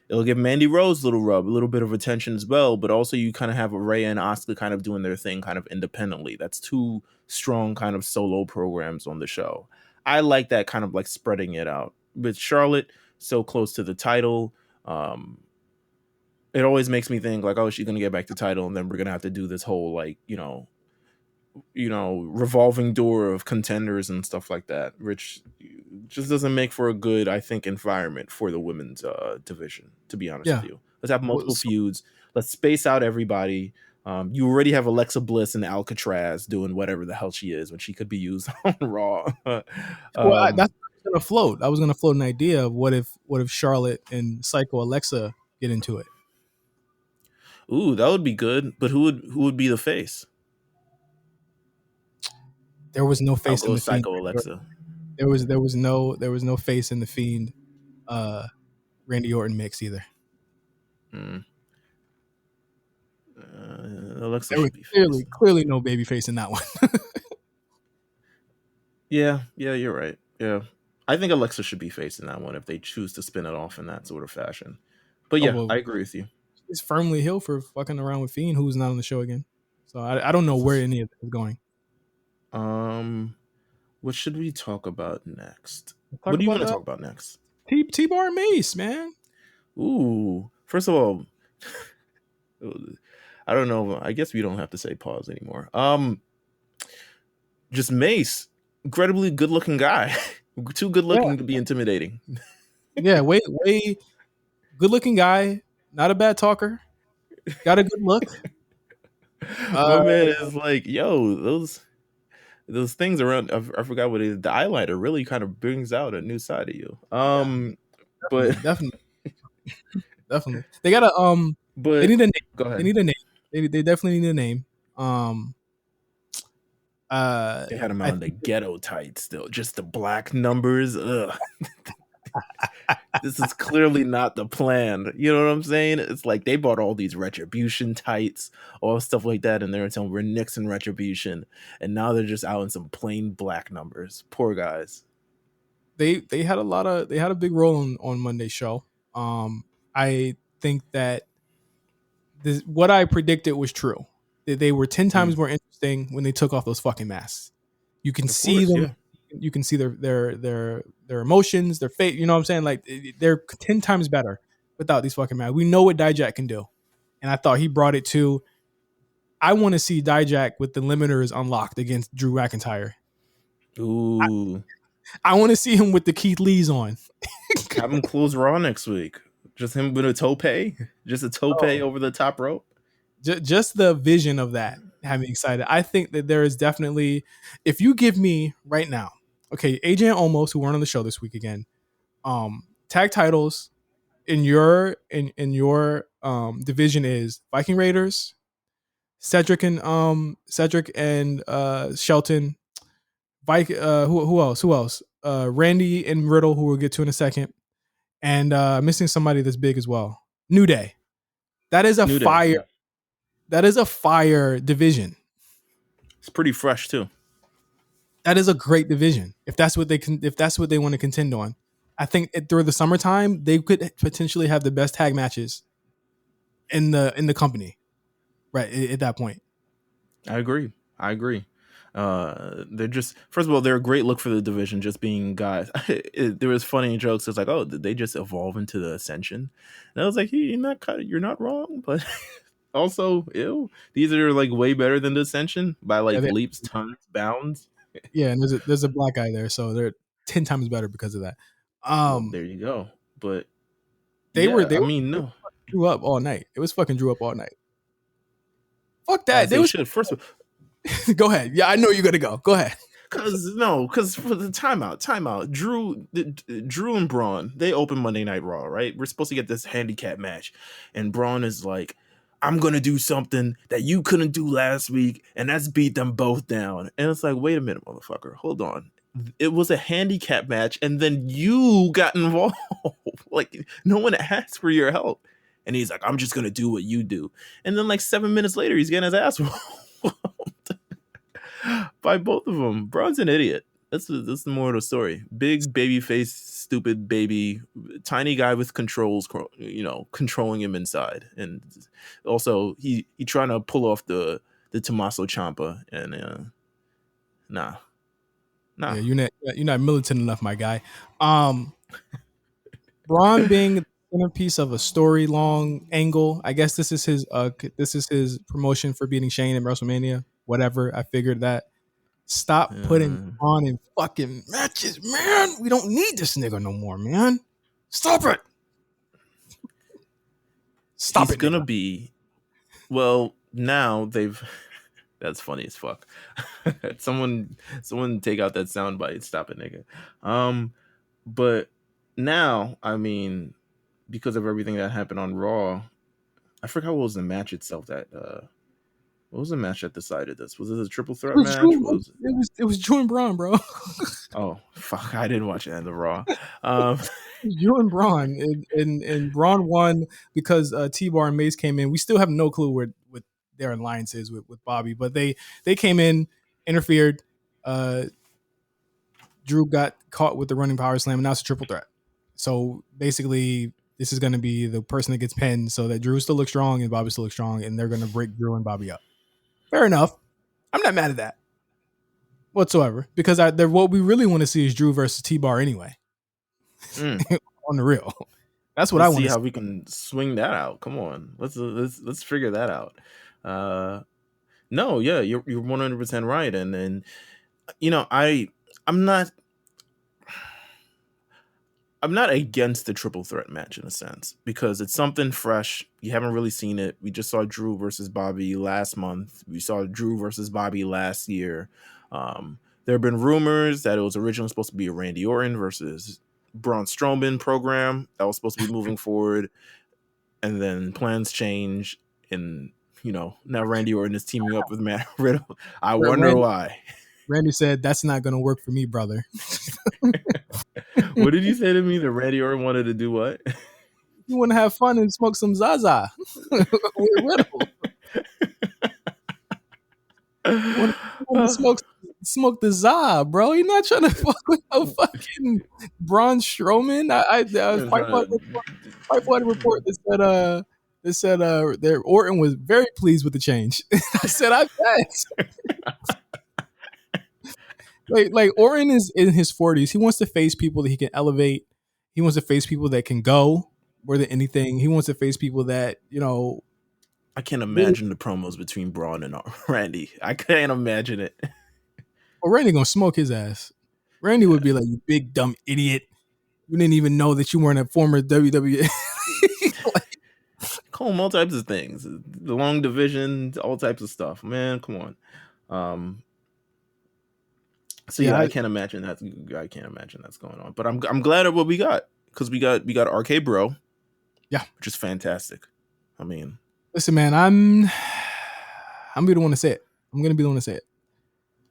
It'll give Mandy Rose a little bit of attention as well, but also you kind of have Rhea and Asuka kind of doing their thing kind of independently. That's two strong kind of solo programs on the show. I like that kind of like spreading it out. With Charlotte so close to the title, it always makes me think like, oh, she's going to get back the title and then we're going to have to do this whole like, you know, revolving door of contenders and stuff like that, which just doesn't make for a good, I think, environment for the women's division, to be honest with you. Let's have multiple feuds. Let's space out everybody. You already have Alexa Bliss and Alcatraz doing whatever the hell she is when she could be used on Raw. That's going to float. I was going to float an idea of what if Charlotte and Psycho Alexa get into it. Ooh, that would be good. But who would be the face? There was no face in the Psycho Fiend. Alexa. There was no face in the Fiend. Randy Orton mix either. Alexa there was clearly no baby face in that one. Yeah, you're right. Yeah, I think Alexa should be facing that one if they choose to spin it off in that sort of fashion. But yeah, I agree with you. He's firmly heel for fucking around with Fiend, who's not on the show again. So I don't know where any of this is going. What should we talk about next? What do you want to talk about next? T-Bar and Mace, man. Ooh, first of all, I don't know. I guess we don't have to say pause anymore. Just Mace, incredibly good-looking guy. Too good-looking to be intimidating. Yeah, way good-looking guy. Not a bad talker. Got a good look. My man is like, yo, those things around. I forgot what it is. The eyeliner really kind of brings out a new side of you. But definitely. They gotta But they need a name. Go ahead. They need a name. They definitely need a name. They had him on the ghetto tights still, just the black numbers. Ugh. This is clearly not the plan. You know what I'm saying? It's like they bought all these Retribution tights, all stuff like that, and they were telling we're Nixon Retribution, and now they're just out in some plain black numbers. Poor guys. They had a big role on Monday's show. I think that what I predicted was true. They were 10 times more interesting when they took off those fucking masks. You can see them. you can see their emotions, their fate. You know what I'm saying? Like they're 10 times better without these fucking men. We know what Dijak can do, and I thought he brought it to. I want to see Dijak with the limiters unlocked against Drew McIntyre. Ooh, I want to see him with the Keith Lees on. have him close Raw next week. Just him with a tope, just a tope over the top rope. Just the vision of that had me excited. I think that there is definitely, if you give me right now, okay, AJ and Omos, who weren't on the show this week again, tag titles in your division is Viking Raiders, Cedric and Shelton, who else? Randy and Riddle, who we'll get to in a second, and missing somebody that's big as well. New Day. That is a fire. Yeah. That is a fire division. It's pretty fresh too. That is a great division. If that's what they want to contend on, I think through the summertime they could potentially have the best tag matches in the company. Right at that point. I agree. They're just, first of all, they're a great look for the division, just being guys. There was funny jokes. It's like, oh, did they just evolve into the Ascension? And I was like, hey, you're not wrong, but also, ew, these are like way better than the Ascension by like leaps, tons, bounds. Yeah, and there's a black guy there, so they're 10 times better because of that. Well, there you go. But they were no. Drew up all night. It was fucking Drew up all night. Fuck that. They should. First of all, go ahead. Yeah, I know you're gonna go. Go ahead. Because for the timeout. Drew and Braun, they open Monday Night Raw, right? We're supposed to get this handicap match, and Braun is like, I'm gonna do something that you couldn't do last week, and that's beat them both down. And it's like, wait a minute, motherfucker, hold on. It was a handicap match, and then you got involved. Like, no one asked for your help. And he's like, I'm just gonna do what you do. And then like 7 minutes later, he's getting his ass whooped by both of them. Braun's an idiot. That's the moral of the story. Big baby face, stupid baby, tiny guy with controls, controlling him inside. And also he trying to pull off the Tommaso Ciampa, and nah. Yeah, you're not militant enough, my guy. Braun being the centerpiece of a story long angle. I guess this is his promotion for beating Shane at WrestleMania. Whatever. I figured that. Stop putting Braun in fucking matches, man. We don't need this nigga no more, man. Stop it. Stop He's it. Gonna be. Well, now they've. That's funny as fuck. Someone take out that soundbite. Stop it, nigga. But now, I mean, because of everything that happened on Raw, I forgot what was the match itself. What was the match that decided this? Was it a triple threat match? It was Drew and Braun, bro. Oh fuck! I didn't watch it on the Raw. Drew and Braun, and Braun won because T-Bar and Mace came in. We still have no clue what their alliance is with Bobby, but they came in, interfered. Drew got caught with the running power slam, and now it's a triple threat. So basically, this is going to be the person that gets pinned, so that Drew still looks strong and Bobby still looks strong, and they're going to break Drew and Bobby up. Fair enough. I'm not mad at that whatsoever, because what we really want to see is Drew versus T-Bar anyway. On the real, that's what I want to see. How we can swing that out. Come on, let's figure that out. No, yeah, you're 100% right, and I'm not against the triple threat match in a sense, because it's something fresh. You haven't really seen it. We just saw Drew versus Bobby last month. We saw Drew versus Bobby last year. There have been rumors that it was originally supposed to be a Randy Orton versus Braun Strowman program that was supposed to be moving forward, and then plans change, and now Randy Orton is teaming up with Matt Riddle. I wonder why. Randy said, "That's not going to work for me, brother." What did you say to me? That Randy Orton wanted to do what? You want to have fun and smoke some Zaza with Riddle. Smoke the Za, bro. You're not trying to fuck with no fucking Braun Strowman. Fightful had a report that said that Orton was very pleased with the change. I said, I bet. like Orton is in his 40s. He wants to face people that he can elevate. He wants to face people that can go more than anything. He wants to face people that, you know. I can't imagine the promos between Braun and Randy. I can't imagine it. Well, Randy gonna smoke his ass. Randy would be like, "You big dumb idiot! You didn't even know that you weren't a former WWE." Call him all types of things, the long division, all types of stuff. Man, come on. So yeah, I can't imagine that. I can't imagine that's going on. But I'm glad at what we got, because we got RK Bro, yeah, which is fantastic. I mean, listen, man, I'm be the one to say it. I'm gonna be the one to say it.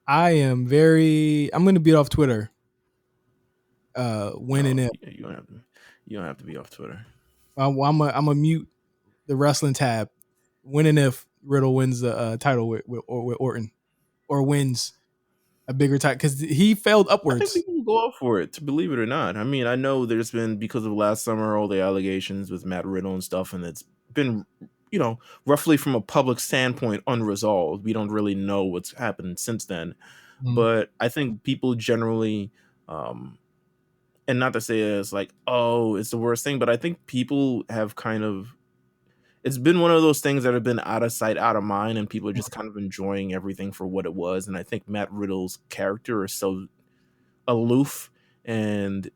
I'm gonna beat off Twitter. When and if you don't have to be off Twitter. I'm a mute the wrestling tab. When and if Riddle wins the title with Orton, or wins a bigger title, because he failed upwards. I think people go out for it, to believe it or not. I mean, I know there's been, because of last summer, all the allegations with Matt Riddle and stuff, and it's been, you know, roughly from a public standpoint, unresolved. We don't really know what's happened since then. But I think people generally, and not to say it's like, oh, it's the worst thing, but I think people have kind of, it's been one of those things that have been out of sight, out of mind, and people are just kind of enjoying everything for what it was. And I think Matt Riddle's character is so aloof and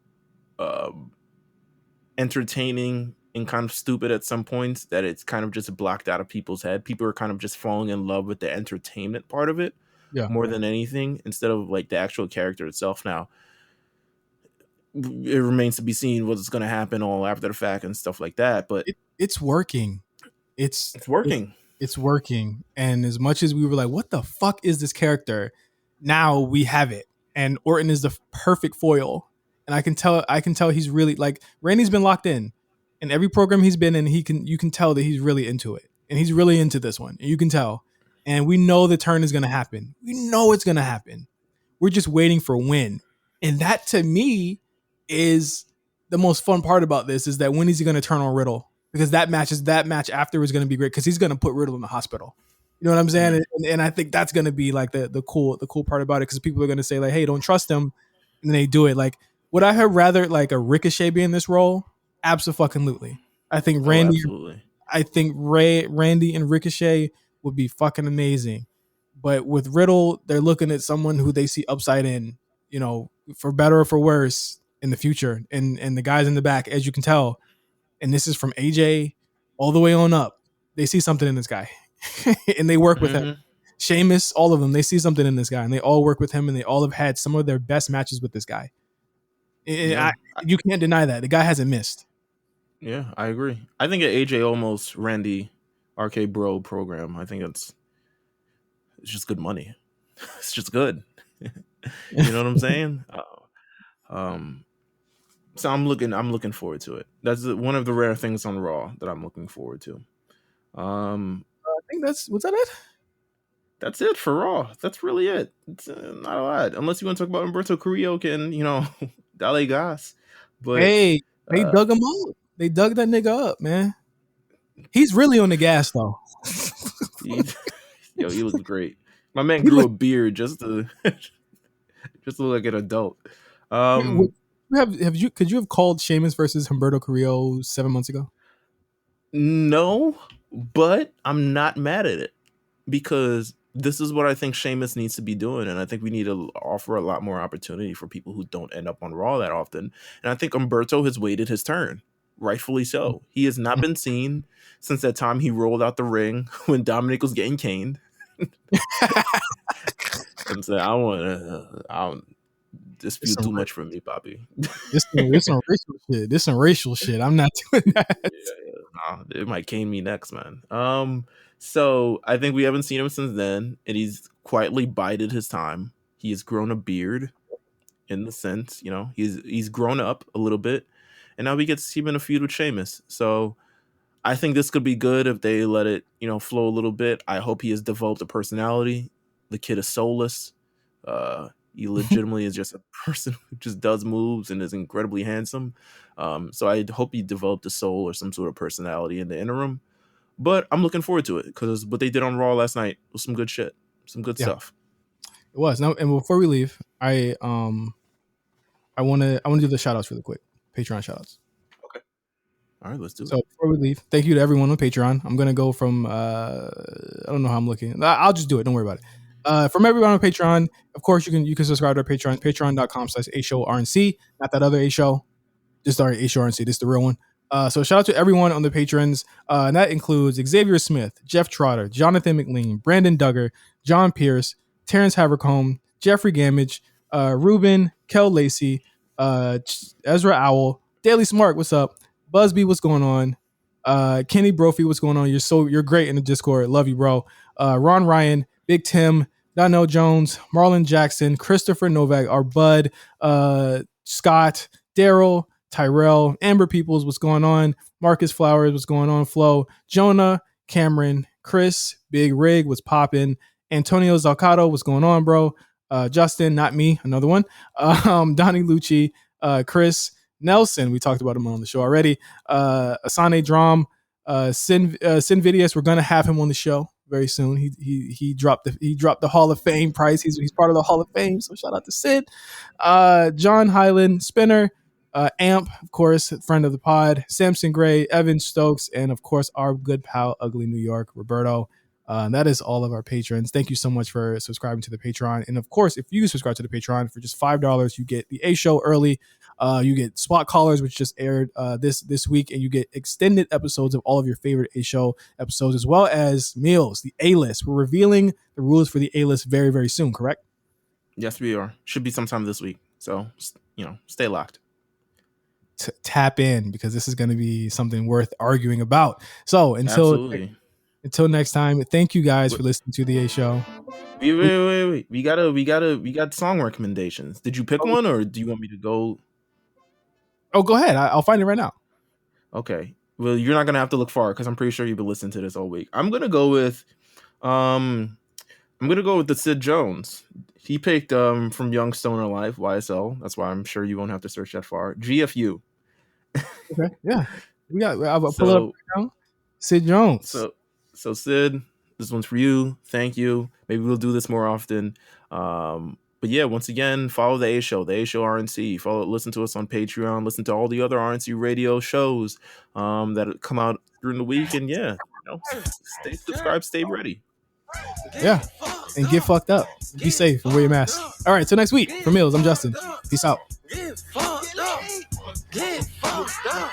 entertaining and kind of stupid at some points that it's kind of just blocked out of people's head. People are kind of just falling in love with the entertainment part of it more than anything, instead of like the actual character itself. Now, it remains to be seen what's going to happen all after the fact and stuff like that, but it's working. It's working. It's working. And as much as we were like, what the fuck is this character? Now we have it. And Orton is the perfect foil. And I can tell he's really, like, Randy's been locked in every program he's been in. You can tell that he's really into it, and he's really into this one. You can tell. And we know the turn is going to happen. We know it's going to happen. We're just waiting for when. And that, to me, is the most fun part about this, is that when is he going to turn on Riddle? Because that match after is going to be great, because he's going to put Riddle in the hospital. You know what I'm saying? And I think that's going to be like the cool part about it, because people are going to say like, hey, don't trust him. And then they do it. Like, would I have rather like a Ricochet be in this role? Absolutely. I think Randy. Absolutely. I think Randy and Ricochet would be fucking amazing. But with Riddle, they're looking at someone who they see upside in, you know, for better or for worse in the future. And the guys in the back, as you can tell, and this is from AJ all the way on up, they see something in this guy. And they work with him. Sheamus, all of them, they see something in this guy, and they all work with him, and they all have had some of their best matches with this guy. You can't deny that. The guy hasn't missed. Yeah, I agree. I think an AJ almost Randy RK Bro program, I think it's just good money. It's just good. You know what I'm saying? So I'm looking forward to it. That's one of the rare things on Raw that I'm looking forward to. I think was that it? That's it for Raw. That's really it. It's not a lot, unless you want to talk about Humberto Carrillo and, you know, Dale Gas. But hey, they dug him up. They dug that nigga up, man. He's really on the gas though. He looks great. My man grew a beard just to look like an adult. Could you have called Sheamus versus Humberto Carrillo 7 months ago? No, but I'm not mad at it, because this is what I think Sheamus needs to be doing, and I think we need to offer a lot more opportunity for people who don't end up on Raw that often. And I think Humberto has waited his turn, rightfully so. He has not been seen since that time he rolled out the ring when Dominic was getting caned. I'm saying I don't dispute too much from me, Bobby. This some racial shit. This some racial shit. I'm not doing that. Nah, it might cane me next, man. So I think we haven't seen him since then, and he's quietly bided his time. He has grown a beard, in the sense, you know, he's grown up a little bit, and now we get to see him in a feud with Sheamus. So I think this could be good if they let it, you know, flow a little bit. I hope he has developed a personality. The kid is soulless. He legitimately is just a person who just does moves and is incredibly handsome. So I hope he developed a soul or some sort of personality in the interim. But I'm looking forward to it, because what they did on Raw last night was some good shit, some good stuff. It was. Now, and before we leave, I want to do the shout outs really quick. Patreon shout outs. Okay. All right, let's do it. So before we leave, thank you to everyone on Patreon. I'm gonna go from I don't know how I'm looking. I'll just do it. Don't worry about it. From everyone on Patreon, of course you can subscribe to our Patreon, patreon.com/ashowrnc, not that other A show, just our A show RNC. This is the real one. So shout out to everyone on the patrons. And that includes Xavier Smith, Jeff Trotter, Jonathan McLean, Brandon Duggar, John Pierce, Terrence Havercombe, Jeffrey Gamage, Ruben, Kel Lacey, Ezra Owl, Daily Smart, what's up? Busby, what's going on? Kenny Brophy, what's going on? You're great in the Discord. Love you, bro. Ron Ryan, Big Tim, Donnell Jones, Marlon Jackson, Christopher Novak, our bud, Scott, Daryl, Tyrell, Amber Peoples, what's going on? Marcus Flowers, what's going on? Flo, Jonah, Cameron, Chris, Big Rig, what's popping? Antonio Zalcato, what's going on, bro? Justin, not me, another one. Donnie Lucci, Chris, Nelson, we talked about him on the show already. Asane Drum, Sin Vidius, we're gonna have him on the show very soon. He dropped the Hall of Fame price. He's part of the Hall of Fame, so shout out to Sid. John Highland, Spinner, Amp, of course, friend of the pod, Samson Gray, Evan Stokes, and of course our good pal Ugly New York, Roberto. That is all of our patrons. Thank you so much for subscribing to the Patreon. And of course, if you subscribe to the Patreon for just $5, you get the A show early. You get Spot Callers, which just aired this week, and you get extended episodes of all of your favorite A show episodes, as well as Meelz, the A list. We're revealing the rules for the A list very, very soon, correct? Yes, we are. Should be sometime this week. So, stay locked. Tap in, because this is going to be something worth arguing about. So until next time, thank you guys for listening to the A show. Wait. We got song recommendations. Did you pick one, or do you want me to go? Oh, go ahead. I'll find it right now. Okay. Well, you're not gonna have to look far, because I'm pretty sure you've been listening to this all week. I'm gonna go with the Sid Jones. He picked from Young Stoner Life, YSL. That's why I'm sure you won't have to search that far. GFU. Okay. Yeah. I'll pull it up right now. Sid Jones. So Sid, this one's for you. Thank you. Maybe we'll do this more often. But yeah, once again, follow the A Show RNC. Listen to us on Patreon. Listen to all the other RNC radio shows that come out during the week. And yeah, stay subscribed, stay ready. Yeah, and get fucked up. Be safe and wear your mask. All right, till next week. For Meelz, I'm Justin. Peace out. Get fucked up. Get fucked up.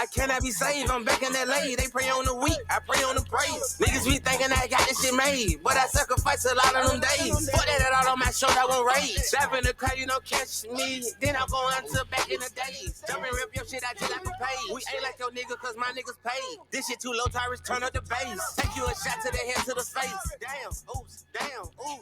I cannot be saved. I'm back in LA. They pray on the weak. I pray on the praise. Niggas be thinking I got this shit made, but I sacrifice a lot of them days. Put that all on my shoulder, I won't rage. Step in the car, catch me. Then I'll go until back in the days. Jump and rip your shit out till I can pay. We ain't like your nigga, cause my niggas paid. This shit too low, Tyrus, turn up the bass. Take you a shot to the head, to the face. Damn, oops, damn, ooh.